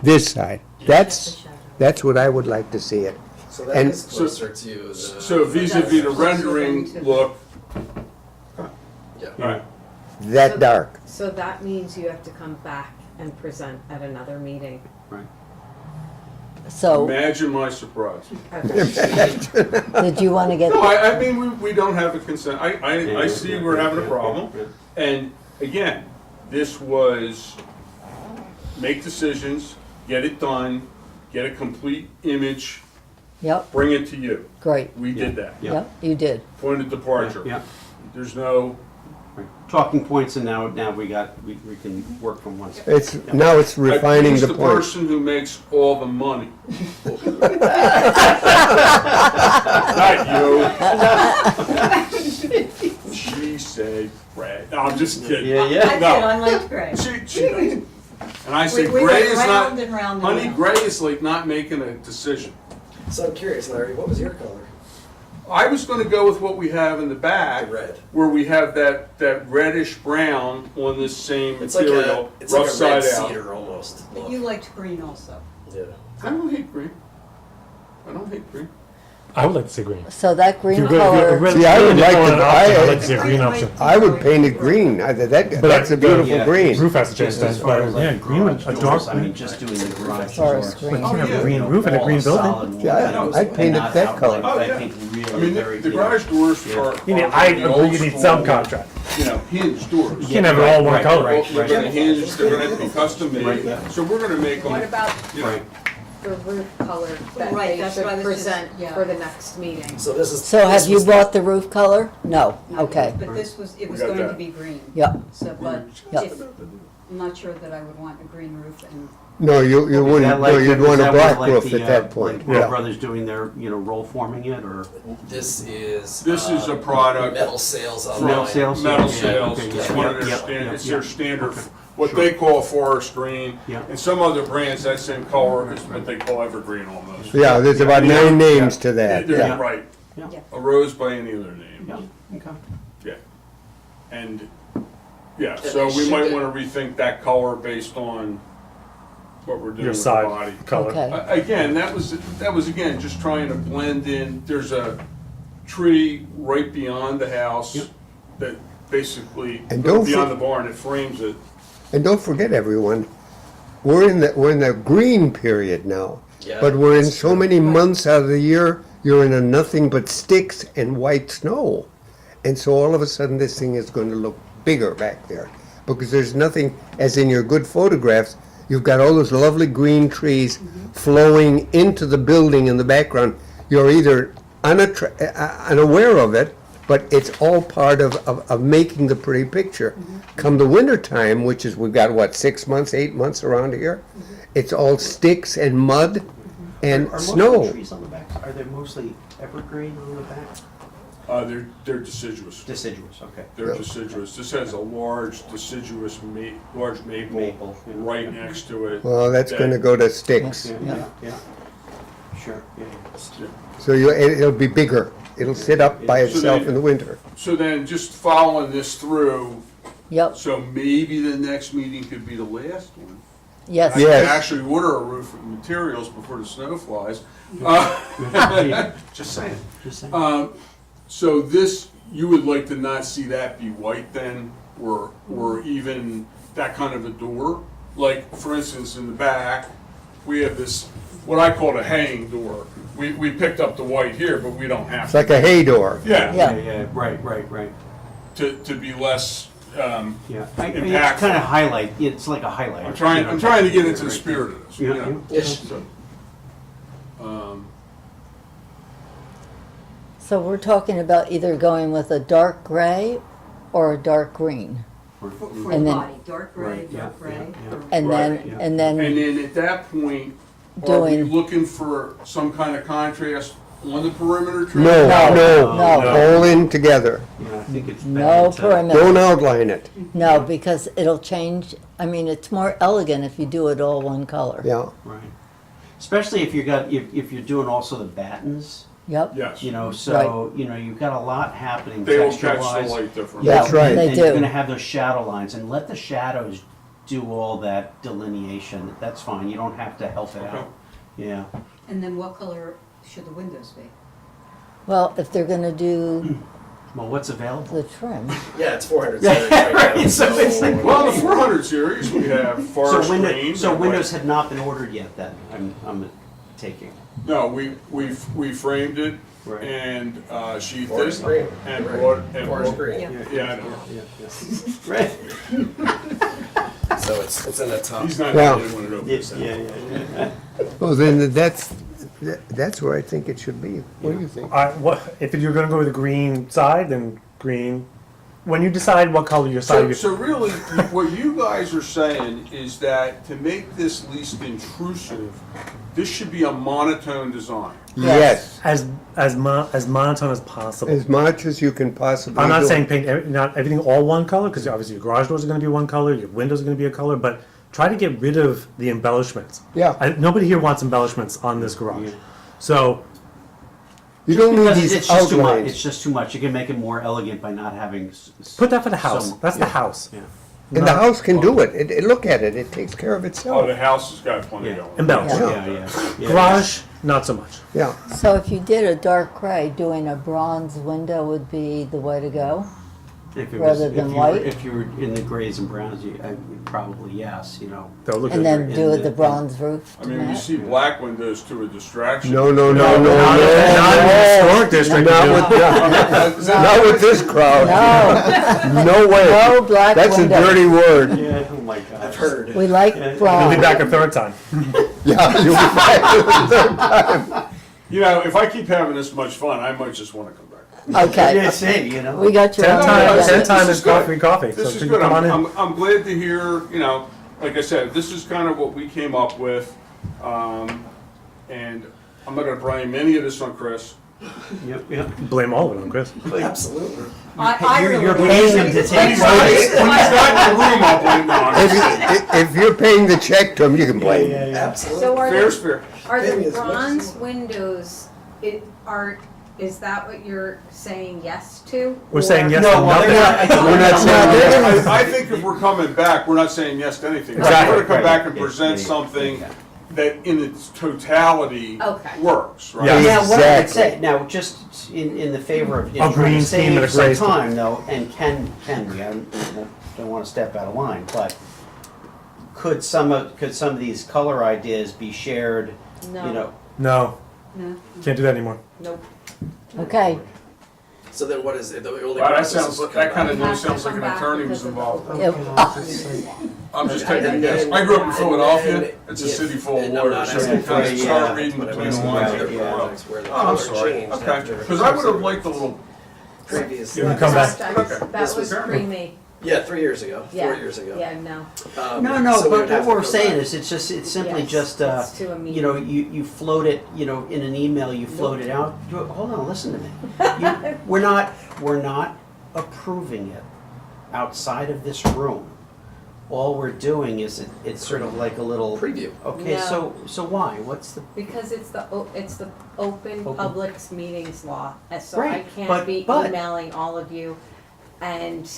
This side. That's what I would like to see it. So that And- is closer to the. so vis-à-vis the rendering look, Yeah. right. That dark. So that means you have to come back and present at another meeting. right. So, Imagine my surprise. did you want to get, No, I mean, we don't have a consent, I see we're having a problem. And again, this was make decisions, get it done, get a complete image, yep, bring it to you. great. We did that. Yeah. Yep, you did. Point of departure. Yeah, There's no, right. Talking points, and now we can work from one side. It's, now it's refining the the point. person who makes all the money. Not you. She said, Brad. No, I'm just kidding. Yeah, I yeah. did, No. I liked Greg. She doesn't. And I say, We Gray went is not, round and round and honey, round. Gray is like not making a decision. So I'm curious, Larry, what was your color? I was gonna go with what we have in the back. The red. Where we have that reddish brown on this same It's like material, a, it's like rough a red side out. cedar almost. But you liked green also. Yeah. I don't hate green. I don't hate green. I would like to see green. So that green If you're color, really- See, I would really like going to- an option, I'd like to see a I- green I- option. I would paint it green. That's a beautiful Yeah. green. Roof has to change Just then, as far as but yeah, like green, garage a dark doors, I green. mean, just doing the garage Forest doors. green. But you can have Oh, a yeah. green roof and a green building. Yeah, I'd paint it that color. Oh, I yeah. think I really mean, very, the you know, garage doors yeah. are. You need, are I the agree, old you need school, some contract. You know, hinged doors. You can't have it all one Right, color. right. They're gonna hinge, they're gonna be custom Right, made, yeah. so we're gonna make them. What about you know, Right. the roof color that Right, they that's should what I was just- present yeah. for the next meeting? So this is. so have this you was bought the roof color? No, okay, But this was, it was got going to that. be green. yep, So, but Yep. if, I'm not sure that I would want a green roof and No, you Is that wouldn't, like- no, you'd is want a that black like roof the, at that point. Like Rowe Yeah. Brothers doing their, roll forming it, or? This is. This is a product. Metal sales from online. Metal sales? Metal Yeah, sales, okay, it's yeah, one yeah, of their yeah, standard, it's yeah, their yeah. standard, Okay, what sure. they call forest green. Yeah. And some other brands, that same color is what they call evergreen almost. Yeah, there's about Yeah. 9 names to that, They're yeah. Right, Yeah, a rose by any other name, yeah, okay. yeah. And, yeah, And so they we ship might it. wanna rethink that color based on what we're doing Your with the side body. color. okay. Again, that was again, just trying to blend in, there's a tree right beyond the house Yep. that basically, And don't beyond for- the barn, it frames it. And don't forget, everyone, we're in the green period now. Yeah, But we're in that's so true. many months out of the year, you're in a nothing but sticks and white snow. And so all of a sudden, this thing is going to look bigger back there. Because there's nothing, as in your good photographs, you've got all those lovely green trees flowing into the building in the background. You're either unaware of it, but it's all part of making the pretty picture. Come the winter time, which is, we've got, what, 6 months, 8 months around here? It's all sticks and mud and Are most of snow. the trees on the back, are they mostly evergreen on the back? They're deciduous. Deciduous, okay. They're deciduous. This has a large deciduous large maple Maple, yeah. right next to it. Well, that's that- gonna go to sticks. Yeah. Sure, yeah. So it'll be bigger. It'll sit up by So itself they- in the winter. So then, just following this through, Yep, so maybe the next meeting could be the last one. yes. I Yeah. can Yes. actually order a roof with materials before the snow flies. Just saying. Just saying. So this, you would like to not see that be white then, or even that kind of a door? Like, for instance, in the back, we have this, what I call a hanging door. We picked up the white here, but we don't have It's to. like a hay door. Yeah, Yeah. Right. to be less, Yeah. Impactful. It's kind of highlight, it's like a highlight. I'm trying to get into the spirit of this, you Yeah, know? yeah. So, So we're talking about either going with a dark gray or a dark green. For the And then- body, dark gray, Right, yeah, dark gray. yeah, or- And then, Right, yeah. and then, And then at that point, are we Doing- looking for some kind of contrast on the perimeter trim? No, No, no, no. all in together. Yeah, I think it's no better to. perimeter. Don't outline it. No, because it'll change, I mean, it's more elegant if you do it all one color. Yeah. Right. Especially if if you're doing also the battens, Yep. Yes. so, you've got a lot happening They will catch the texture-wise. light difference. Yeah, That's right. They And you're do. gonna have those shadow lines, and let the shadows do all that delineation, that's fine, you don't have to help it out. Yeah. And then what color should the windows be? Well, if they're gonna do Well, what's available? the trim, Yeah, it's 400 series right now. So it's like- Well, the 400 series, we have forest green. So and windows white. had not been ordered yet then, I'm taking. No, we framed it Right. and sheathed Forest it green. and Right. brought, and Forest brought- green. Yeah, I know. Right. So it's in the top. He's not Yeah. gonna get one of those. Yeah. Well, then that's where I think it should be. What do you think? If you're gonna go with the green side, then green. When you decide what color your side, So, you so really, what you guys are saying is that to make this least intrusive, this should be a monotone design. Yes, as monotone as possible. as much as you can possibly I'm not do. saying paint not everything all one color, because obviously your garage doors are going to be one color, your windows are going to be a color, but try to get rid of the embellishments. Yeah. Nobody here wants embellishments on this garage. So You don't need Because these it's just too much, outlines. it's just too much, you can make it more elegant by not having. put that for the house. some- That's yeah, the house. Yeah. And the house can do it. Look at it. It takes care of Oh, itself. the house has got plenty Yeah. going. Embellish. Yeah. Garage, not so much. Yeah. so if you did a dark gray, doing a bronze window would be the way to go. If it Rather was- than if you white? were- If you were in the grays and browns, probably yes, They'll look And good. then do in the the- bronze roof I to mean, when you match. see black windows to a distraction. No, no, no, No, no, not in the historic district. Not you do. with, not with this crowd. No, No way. no black That's a windows. dirty word. Yeah, oh my God. I've heard. We like Yeah. You'll bronze. be back a third time. Yeah, you'll be back. You know, if I keep having this much fun, I might just want to come back. Okay, Yeah, see, we got you Ten on times, the ten agenda. times This is is good. coffee. This So is you good. come on in. I'm glad to hear, like I said, this is kind of what we came up with. And I'm not going to blame any of this on Chris. Yep. Blame all of it on Chris. Absolutely. You're paying them to When take. he's not in the room, I'll blame him on it. If you're paying the check to him, you can blame him. Absolutely. So Fair's fair. are Maybe the as much as bronze possible. windows, is that what you're saying yes to? We're saying yes No, to well, they're not- nothing. We're not saying I think if we're coming back, we're not saying yes to anything. We're Exactly. going to come back and Yeah, present yeah, something yeah. that in its totality Okay. works, right? Yeah. Now, what I would Exactly. say, now, just in the favor of, A green scheme and a save gray some time though, and can we, I don't want to step out of line, but could some of these color ideas be shared, No. No, No. can't do that anymore. Nope. Okay, So then what is it? The only Wow, that process sounds is like, to that come kind of back. news sounds like an attorney was involved. I'm just taking a And- guess. and- I grew up in and Philadelphia. then It's a if- city full of and I'm not lawyers, so asking you kind for of it, start reading but I'm between the asking lines for there the for a while. products where the Oh, I'm color sorry. changed Okay, after because I would have liked a little, previous. You can come back. That was Okay. pre-me. Yeah, 3 years ago, Yeah. 4 years ago. Yeah, no. No, So we but would have what to we're go saying back. is, it's simply Yes, just, it's to a you know, meeting. you float it, you know, in an email, you float it out. Hold on, listen to me. We're not approving it outside of this room. All we're doing is, it's sort of like a little. Preview. Okay, No. so why? What's the, Because it's the open Open. publics meetings law, and so I Right, can't be but- emailing all of you, and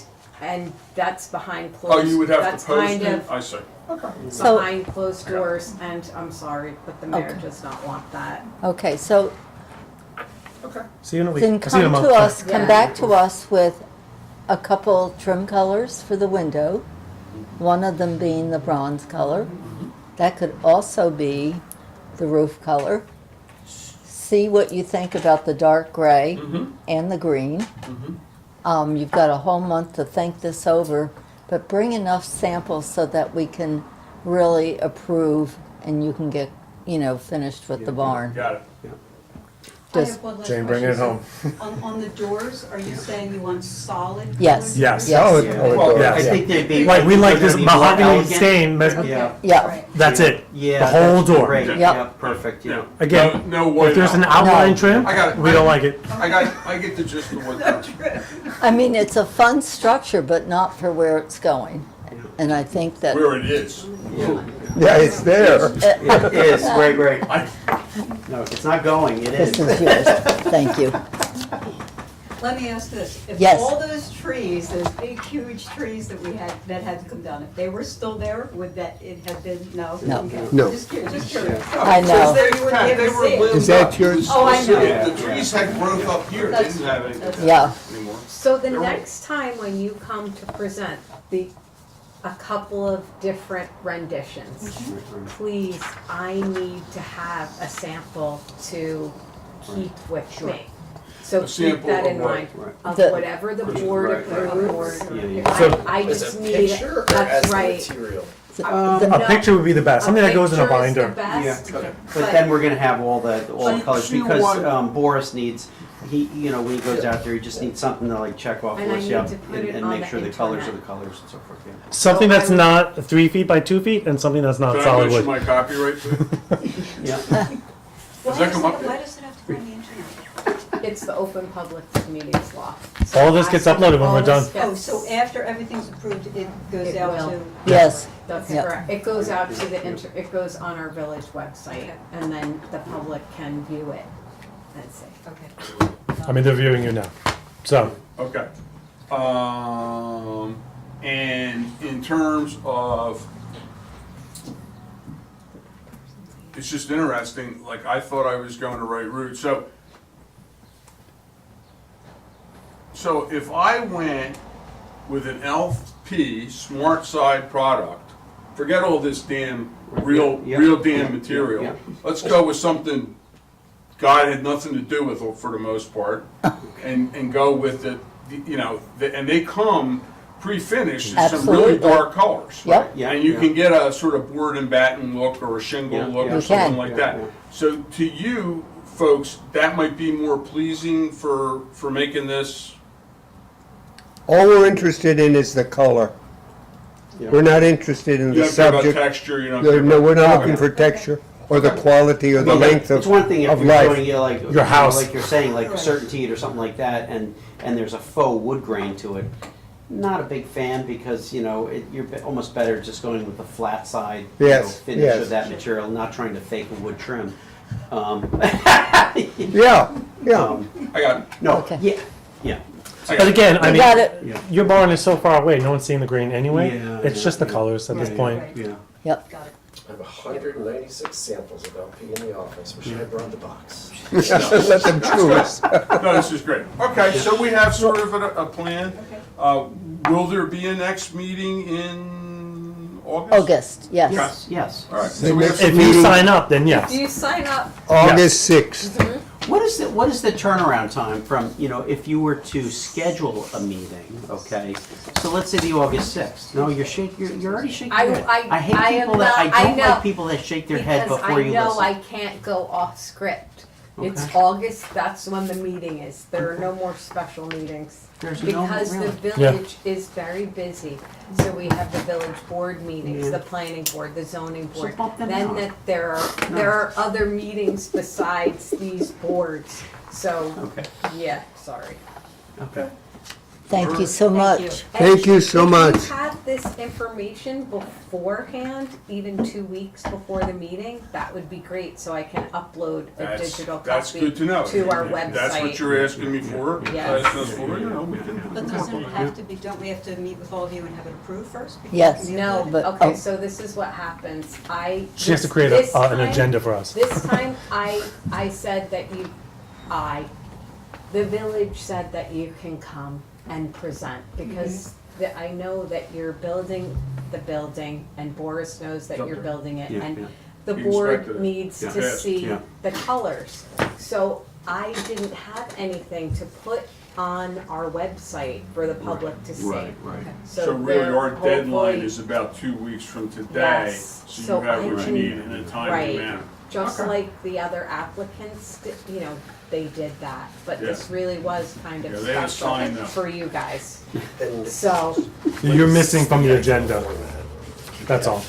that's behind Oh, closed. you would have That's to post kind it? of I see. Okay. So- behind closed doors, and I'm sorry, but the mayor Okay. does not want that. Okay, so Okay. See you in a week. then See you in a come month. to us, Yeah. come back to us with a couple trim colors for the window, one of them being the bronze color. That could also be the roof color. See what you think about the dark gray and the green. You've got a whole month to think this over, but bring enough samples so that we can really approve and you can get, finished with the barn. Got it. I Just- have one last Jane, bring it question. home. On the doors, are you saying you want solid? Yes. colored Yes. Yes. Solid Yeah. colored Well, doors. yeah. I think they'd be. Like, we like they're this gonna be more mahogany elegant. stain, Yeah. Yeah, Right. that's it. Yeah. The whole that's door. Great, Yep. yeah, perfect, yeah. Again, No white if there's an out. outline No. trim, I got it. we don't like it. I get the gist of what. I mean, it's a fun structure, but not for where it's going. And I think that, Where it is. Yeah, it's there. It is, right. I- No, it's not going, it this is. is yours, thank you. Let me ask this, if Yes. all those trees, those big huge trees that we had, that had to come down, if they were still there, would that, it have been, no? No. Okay. No. Just curious. I know. Then you wouldn't be able to see it. Is that yours? Oh, I know. The trees had growth up here, it didn't have anything Yeah, anymore. So the They're right. next time when you come to present a couple of different renditions, please, I need to have a sample to keep with me. So A keep sample that of in what? mind, of The- whatever the board Right, right. approves. Yeah, yeah. So- I As just a need, picture or that's as the right. material? A picture would be the best, something that goes in a picture is the binder. best, Yeah. Okay. But then we're gonna have all the So- colors, so you because want- Boris needs, when he goes out there, he just needs something to like check off And I for us, need yeah, to put it and on make the sure the colors are the internet. colors and so forth, yeah. Something So I that's would- not 3 feet by 2 feet, and something that's not Can I solid mention wood. my copyright too? Yeah, Does that come up Why yet? does it have to go on the internet? it's the open public meetings law. All this gets uploaded when All we're this done. Oh, gets- so after everything's approved, it goes It out will. to? yes, That's Yeah. correct. It goes out to it goes on our village website, and then the public can view it and see. Okay. I mean, they're viewing you now. So, Okay. And in terms of, it's just interesting, like I thought I was going the right route. So if I went with an LP Smart Side product, forget all this damn real damn material. Yeah. Let's go with something God had nothing to do with it for the most part, and go with and they come pre-finished in some really Absolutely. dark colors. Yep. Yeah, And you yeah. can get a sort of board and batten look or a shingle Yeah, look yeah. or You something can. like Yeah, that. yeah. So to you folks, that might be more pleasing for making this. All we're interested in is the color. Yeah. We're not interested in You the don't care about subject. texture, you don't care No, about. we're not Okay. looking for texture or the quality or the Okay. length It's one thing if of you're life. doing, like, Your house. like you're saying, like CertainTeed or something like that, and there's a faux wood grain to it. Not a big fan, because, you're almost better just going with the flat side, Yes, finish yes. of that material, not trying to fake a wood trim. Yeah, yeah. I got it. No, Okay. yeah. but again, I you mean, got it, Yeah. your barn is so far away, no one's seeing the green anyway. Yeah, It's yeah, just the yeah. colors at this Yeah, point. Yeah. yep. Got it. I have 196 samples of LP in the office. Wish I had brought the box. Let them choose. No, this is great. Okay, so we have sort of a plan. Will there be a next meeting in August? August, yes. Yes, yes. All right. The So we have next If some- you meeting- sign up, then yes. Do you sign up? August 6th. What is the turnaround time from, if you were to schedule a meeting, okay? So let's say the August 6th. No, you're already shaking I- your head. I- hate I am people that, not- I don't know. like people that shake their head Because before you I know listen. I can't go off script. It's Okay. August, that's when the meeting is. There are no more special meetings. There's no- Because the really? village is very busy. So we have the village board meetings, Yeah. the planning board, the zoning So board. bump them Then out. that there are other meetings besides these boards. So, Okay, yeah, sorry. okay. Thank you so Thank you. much. Thank you so much. If you had this information beforehand, even 2 weeks before the meeting, that would be great, so I can upload a digital That's copy good to know. to our website. That's what you're asking me for? Yes. Asking us for, you know, we can. But doesn't it have to be, don't we have to meet with all of you and have it approved first? before it Yes. can be No, uploaded? But- okay, oh. so this is what happens. She has to create this an time- agenda for us. This time, I said that the village said that you can come and present, because I know that you're building the building, and Boris knows that you're building it, Yeah, yeah. and the He board inspected it. needs Yeah. to Yes. see Yeah. the colors. So I didn't have anything to put on our website for the public to see. Right, right. So really, they're our deadline hopefully- is about 2 weeks from today, Yes. so So you have I what you can- need in a timely Right. manner. Just Okay. like the other applicants, you know, they did that, but Yeah. this really was kind of Yeah, they had to sign special them. for you guys. And So, You're missing from the agenda, that's all.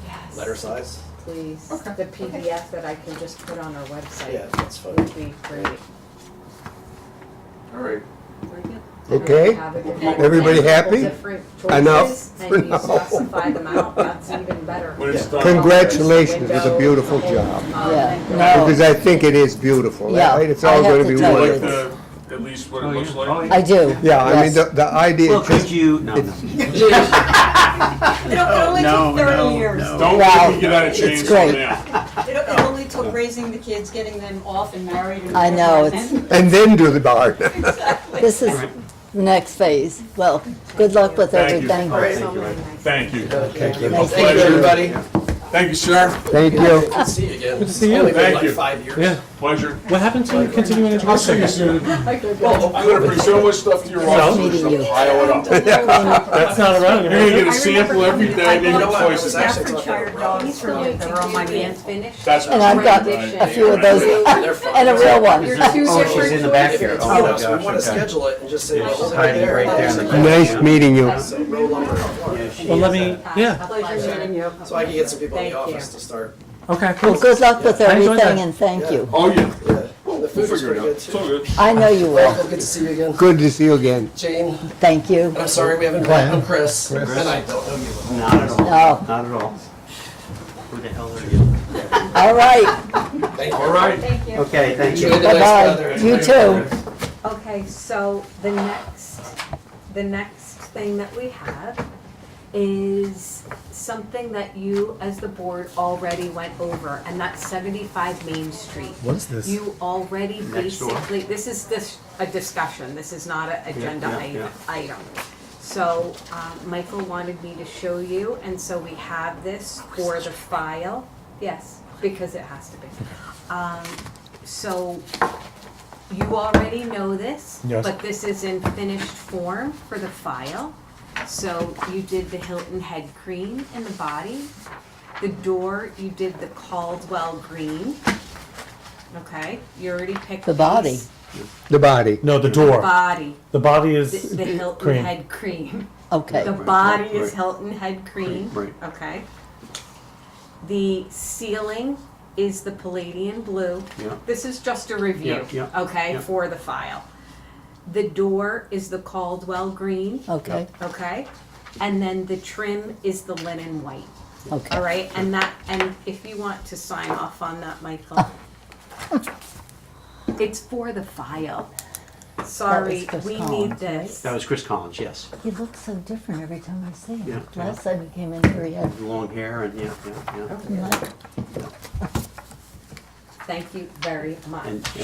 yes, letter size? please, the PDF that I can just put on our Yeah, website that's fine. would be great. All right. Very good. Okay? Have a good Everybody couple happy? different Enough? choices, and you specify them out, that's even better. When it's done. Congratulations, it's a beautiful job. Yeah, Because no, I think it is beautiful, Yeah, right? It's I all have gonna to be tell you. Like wonderful. at least what it Oh, looks yeah. like? Oh, yeah. I do. Yeah, I mean, Yes. the idea Well, just, could you, no, no. It only No, took 30 no, years. no. Don't Wow. let me get out of It's chainsaw great. now. It only took raising the kids, getting them off and married and. I know, whatever, it's- and and then do the barn. Exactly. This is the next phase. Well, good luck with Thank you. everything. All right. So many nice Thank you. Thank you. Nice to Thank you, meet you. everybody. Thank you, sir. Thank you. Good to see you again. Good to see you. It's only been Thank like you. 5 years. Yeah. Pleasure. What happened to continuing I'll see education? you soon. Well, I'm gonna bring so much stuff to your No. office, Meeting you. so pile it up. That's not around You're gonna anymore. get a sample every day, maybe You know what, I twice was a day. actually talking Staffordshire to Rob. dogs from you that are on my hand. finished. That's And I've got rendition. a few of those They're fun. and a real one. Your two Oh, she's different in the back choices. here. If Oh, you my know, so we gosh, wanna okay. schedule it and just say, Yeah, well, she's hold it hiding there. right there in the corner. Nice meeting you. So roll lumber. Yeah, she Well, let is, me, yeah, Pleasure meeting you. So I can get some people in the Thank you. office to start. okay, Well, cool. good luck with I enjoyed everything that. and thank you. Oh, yeah. Yeah, and the We'll food is figure it pretty out. good It's all too. good. I know you will. Michael, good to see you again. Good to see you again. Jane, Thank you. and I'm sorry we haven't met him, Chris. And I don't know you. Not at all, No. not at all. Who the hell are you? All right. Thank you. All right. Thank you. Okay, thank you. Enjoy the nice Bye-bye. weather. You too. Okay, so the next thing that we have is something that you as the board already went over, and that's 75 Main Street. What is this? You already Next door? basically, this is a discussion, this is not an agenda yeah. item. So, Michael wanted me to show you, and so we have this for the file. Yes, because it has to be. So, you already know this, Yes. but this is in finished form for the file. So you did the Hilton head cream in the body. The door, you did the Caldwell green. Okay, you already picked The body. these. The body. No, the The door. body, The body the is Hilton cream. head cream. Okay. The Right, body right, is right. Hilton head cream. Right. Okay. The ceiling is the Palladian blue. Yeah. This is just a review, Yeah, yeah, okay, yeah. for the file. The door is the Caldwell green, Okay. okay? And then the trim is the linen white, all Okay. right? And if you want to sign off on that, Michael. It's for the file. Sorry, Chris we Collins, need right? this. That was Chris Collins, yes. He looks so different every time I see him. Yeah, yeah. Last time he came in here, he had Long hair and, yeah. Thank you very much. And to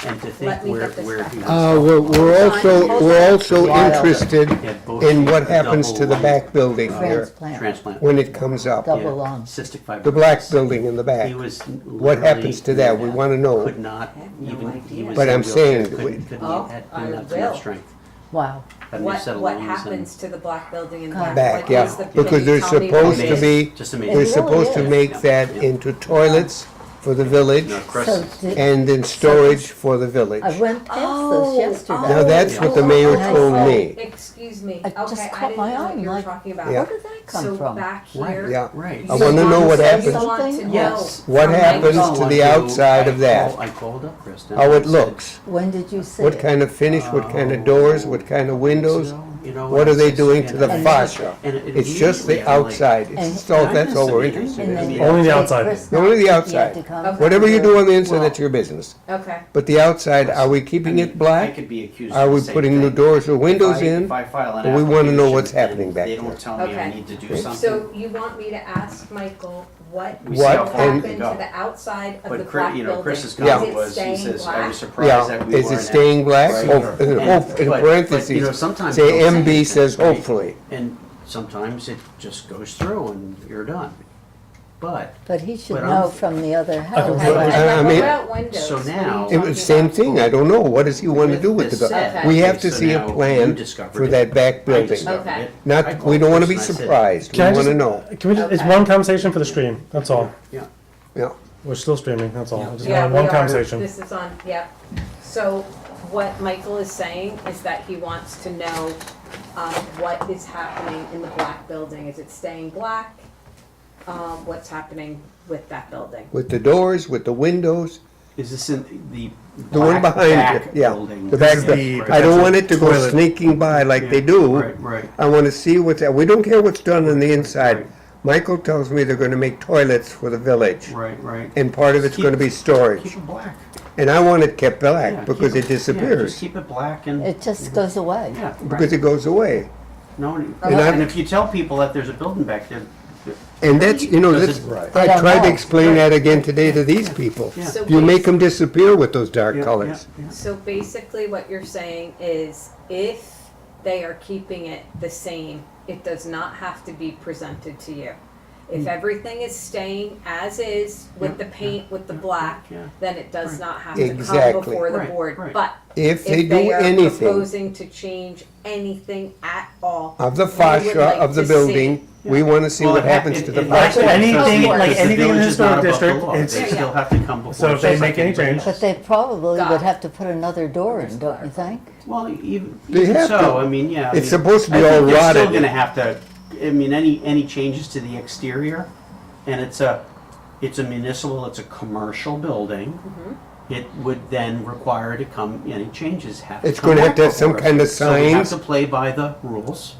Let think me where get this he back. was. We're also Wild. interested Had both in what double happens to the lung back building here transplant. Transplant. when it comes up. Double Yeah, lung. Cystic fibrosis. The black building in the back. He was What happens to that? We want to know. Could not even, he was But in a I'm wheelchair, saying, couldn't Oh, had I enough will. strength. Wow. Had a new set of What lungs happens to the black building in the Back, back? Back, What is yeah, the- can because you they're tell me what supposed it to is? be, Just they're amazing. really supposed to is. make that into toilets for the village, No, Chris, So did- and then storage for the village. I went past Oh, this yesterday. Now, that's what the mayor told me. Excuse me, It just okay, I caught didn't my know eye, what I'm you were like, talking about. Yeah. Where did that come So from? back Right. here. Yeah. right. I wanna know what happens. You want to know. Yes. What from happens Michael. to the outside of that? I called up Kristen. How and it said, looks? When did you see What it? kind of finish, what kind of doors, what kind of windows? So, you know, What are they it's- doing to the and- fascia? and it It's just the immediately, I'm like, outside. And- It's all, that's all we're And interested And in. then Yeah. you Only the take outside. Chris Only the Knox, he had outside. to come. Okay. Whatever you do on the inside, Well- that's your business. Okay. But the outside, are we keeping I mean, it black? I could be accused Are of we the same putting new thing. doors or windows If I- in? If I file an But we wanna know application what's happening and back they there. don't tell me I Okay. need to do something. So you want me to ask Michael what We will see how What? far we And- can happen go. to the outside of the But black you know, building? Chris's Yeah. comment Is it was, he staying says, I was black? surprised Yeah, that we is weren't it staying black? Right. Oh, in And- but, parentheses, you know, sometimes say they'll MB say says right? hopefully. And sometimes it just goes through and you're done. But, But he should But know I'm- from the other house. Okay, Okay, Well, and I then mean- what about windows? So What are you now- It was talking same about? thing, I don't know, what does he want to do with this the, said, we have okay, to so see a now you plan discovered for it. that back I building. discovered Okay. it. I Not, called we don't want to be Chris and I said, surprised, we Can I want just, to know. can we just, it's Okay. one conversation for the stream, that's all. Yeah. Yeah, We're still streaming, that's all. I just Yeah, wanted we one are. conversation. This is on, yep. So what Michael is saying is that he wants to know what is happening in the black building. Is it staying black? What's happening with that building? with the doors, with the windows, Is this in the the one black behind back it, yeah. building? The back, This is the I don't want it to go toilet. sneaking by like they do. Right, right. I want to see what's, we don't care what's done on the inside. Right. Michael tells me they're going to make toilets for the village, Right, right. and part of it's going to be storage. Keep it black. And I want it kept Yeah, black because keep it Yeah, disappears, just keep it black and. It just goes away. Yeah, because right. it goes away. No, And I'm- and if you tell people that there's a building back there. And that's, you know, Does that's, it- Right. They I don't tried to know. explain that again today to these people. Yeah. So You make basi- them disappear with those dark Yeah, colors. yeah, yeah. So basically what you're saying is if they are keeping it the same, it does not have to be presented to you. If everything is staying as is with Yeah, the paint, with the black, yeah. then it does Right. not have to come Exactly. before the Right, board. right. But If they if they do are anything proposing to change anything at all. of the we would fascia like of the to see building, we want to see Well, what it happens hap- to the it- it- fascia. Anything- because like the anything in the village is not historic above the district, law. it's- They Yeah, still yeah. have to come before. So if they make any change- But they probably Got would it. have to put another door in, don't you think? Well, even They have so, to. I mean, yeah. I It's mean, supposed to be I all think they're still rotted. gonna have to, I mean, any changes to the exterior, and it's a municipal, it's a commercial building. It would then require to come, any changes have to It's come gonna have back to have some before us. kind of So we have signs. to play by the rules.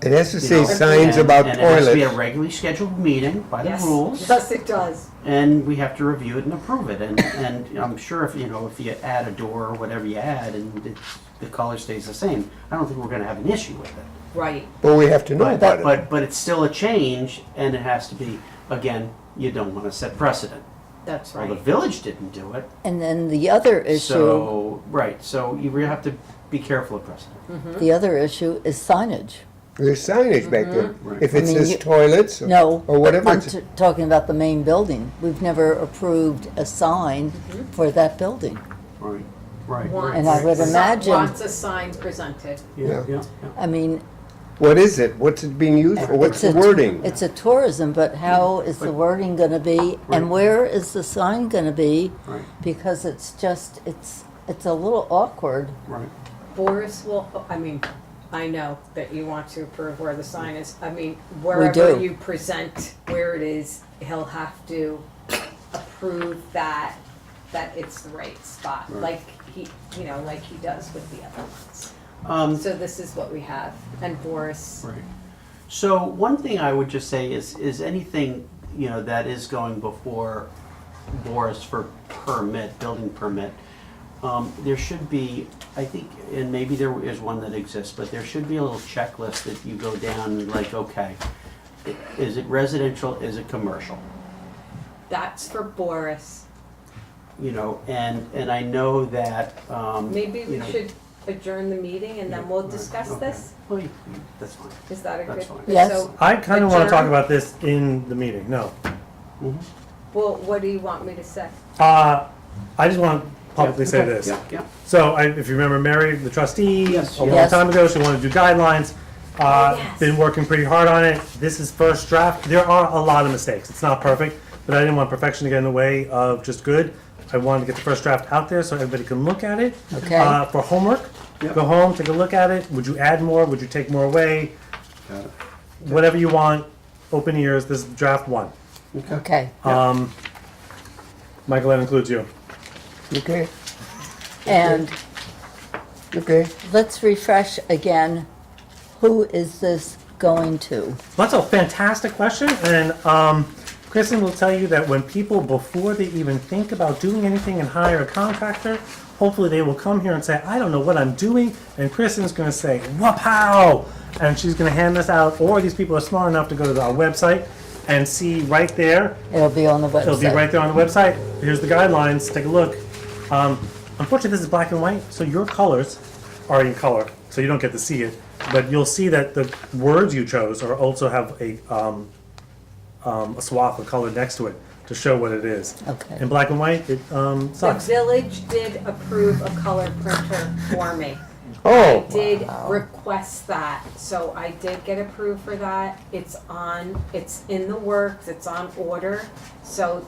It has to you say know, signs and- about And it has to be a toilets. regularly scheduled meeting by the Yes, rules. yes, it does. And we have to review it and approve it, and I'm sure if, if you add a door or whatever you add, and the color stays the same, I don't think we're gonna have an issue with it. Right. But we have to know about it. But it's still a change, and it has to be, again, you don't wanna set precedent. That's Well, the right. village didn't do it, And then the other issue, so, right, so you really have to be careful of precedent. the other issue is signage. There's signage back there. Right. If I it mean, says you- toilets No, or whatever, I'm it's- talking about the main building. We've never approved a sign for that building. Right, right. Wants- And I would imagine- Wants a sign presented. Yeah, yeah, I mean, what is it? What's it being used for? What's the it's a- wording? It's a tourism, but how is the wording gonna be? And Right. where is the sign gonna be? Right, Because it's just, it's a little awkward. right. Boris will, I mean, I know that you want to approve where the sign is. I mean, wherever do. you present where it is, he'll have to approve that it's the right spot, Right. like like he does with the other ones. So this is what we have, and Boris, Right. So one thing I would just say is anything, that is going before Boris for permit, building permit, there should be, I think, and maybe there is one that exists, but there should be a little checklist that you go down and like, okay, is it residential, is it commercial? that's for Boris. And I know that, Maybe we you know- should adjourn the meeting and then we'll Right, discuss okay. this? Well, that's fine. Is that a That's good? fine. Yes. So, I kind of want to talk adjourn? about this in the meeting, no. Well, what do you want me to say? I just want to publicly say Okay. this. Yeah, yeah. So, if you remember Mary, the trustee, Yes. a long Yes. time ago, she wanted to do guidelines. Yes. Been working pretty hard on it. This is first draft. There are a lot of mistakes. It's not perfect, but I didn't want perfection to get in the way of just good. I wanted to get the first draft out there so everybody can look at it. Okay. For homework, go home, take a look at it. Would you add more? Would you take more away? Got it. Whatever you want, open ears. This is draft 1. Okay. Michael, that includes you. Okay, And okay. let's refresh again. Who is this going to? That's a fantastic question, and Kristen will tell you that when people, before they even think about doing anything and hire a contractor, hopefully they will come here and say, I don't know what I'm doing, and Kristen's going to say, "Wapow!" and she's going to hand this out, or these people are smart enough to go to our website and see right there. It'll be on the website. It'll be right there on the website. Here's the guidelines. Take a look. Unfortunately, this is black and white, so your colors are in color, so you don't get to see it. But you'll see that the words you chose are also have a swath of color next to it to show what it is. Okay. In black and white, it The sucks. village did approve a color printer for me. Oh, I did request that, so I did get approved for that. It's in the works, it's on order. So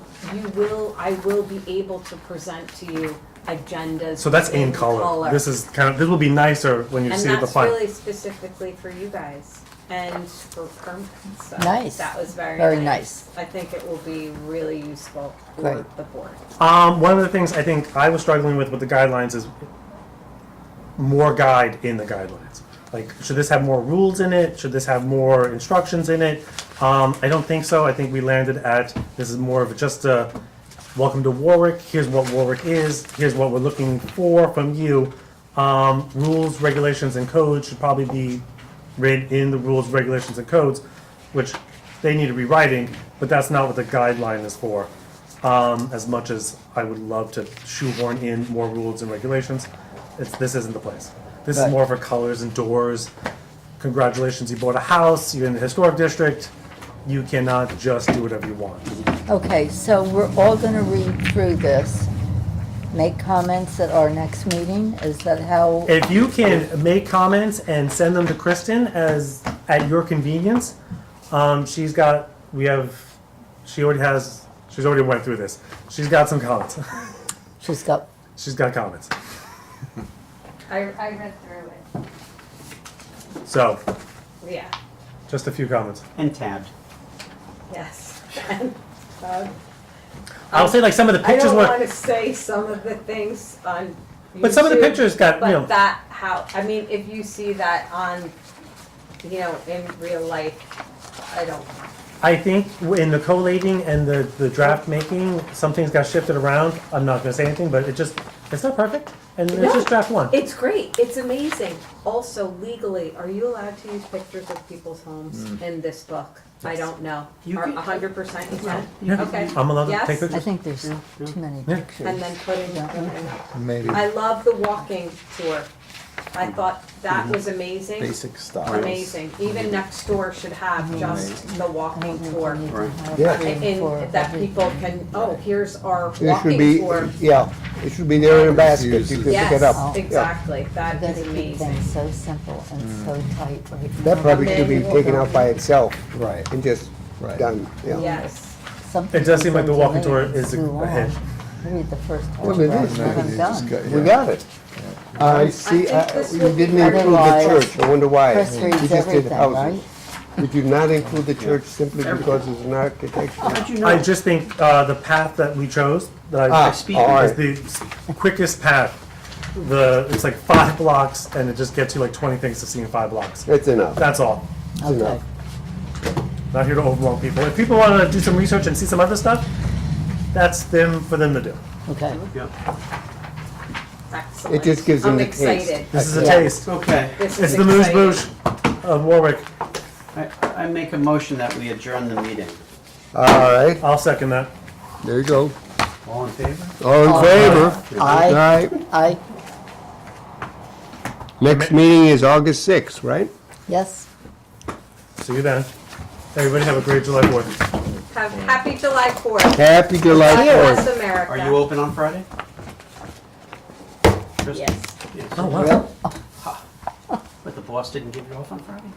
I will be able to present to you agendas. So that's in color. This will be nicer when you And see the that's final. really specifically for you guys and for permits. So Nice. That was very Very nice. I think it will be really useful for Great. the board. One of the things I think I was struggling with the guidelines is more guide in the guidelines. Like, should this have more rules in it? Should this have more instructions in it? I don't think so. I think we landed at, this is more of just a, welcome to Warwick, here's what Warwick is, here's what we're looking for from you. Rules, regulations, and codes should probably be written in the rules, regulations, and codes, which they need rewriting, but that's not what the guideline is for. As much as I would love to shoehorn in more rules and regulations, this isn't the place. This is Right. more for colors and doors. Congratulations, you bought a house, you're in the historic district. You cannot just do whatever you want. Okay, so we're all gonna read through this, make comments at our next meeting? Is that how? If you can make comments and send them to Kristen at your convenience, she's already went through this. She's got some comments. She's got, She's got comments. I read through it. So, Yeah, just a few comments. And tabbed. yes. And, I'll say like some of the I pictures don't were, want to say some of the things on but some of the YouTube, pictures got, you know, But if you see that on, in real life, I don't. I think in the collating and the draft making, some things got shifted around. I'm not gonna say anything, but it's not perfect, and it's just draft 1. It's great, it's amazing. Also, legally, are you allowed to use pictures of people's homes in this book? I don't know. You Are can- 100% you can? Yeah. Okay. I'm allowed to Yes? take I pictures. think there's too many Yeah. pictures. And then put in, Maybe I love the walking tour. I thought that was amazing. basic stuff. Amazing. Even next door should have just the I walking don't think tour. we need to have Yeah. one for And that every- people can, oh, here's our It should walking be, tour. yeah, it should be there in a basket, you can pick Yes, it up. Yeah. exactly. That You is gotta keep amazing. things so simple and so tight right now. That probably should be taken out by itself Right, and just right. done, yeah. Yes. Something It does seem like the so walking delayed, tour is too a long. hit. Read the first Well, it paragraph is. and I'm You just done. got- We got it. I see, think this you will be didn't include the Otherwise, church, I wonder why. Chris You reads just did everything, houses. right? Did you not include the church simply because it's an architecture? How'd you know? I just think the path that we chose, that I speak all is right. the quickest path. It's like 5 blocks, and it just gets you like 20 things to see in 5 blocks. That's enough. That's all. Okay. enough. Not here to overwhelm people. If people want to do some research and see some other stuff, that's for them to do. Okay. Excellent. It just gives them I'm the taste. excited. This is a Yeah. taste. Okay, This It's is the moose exciting. boosh of Warwick. I make a motion that we adjourn the meeting. All right, I'll second that. there you go. All in favor? All in favor? Aye. Aye. I, Next meeting is August 6th, right? yes, See you then. Everybody have a great July 4th. Have happy July 4th. Happy July God 4th. bless America. Are you open on Friday? Kristen? Yes. Yes. Oh, wow. real, But the boss didn't give you off on Friday?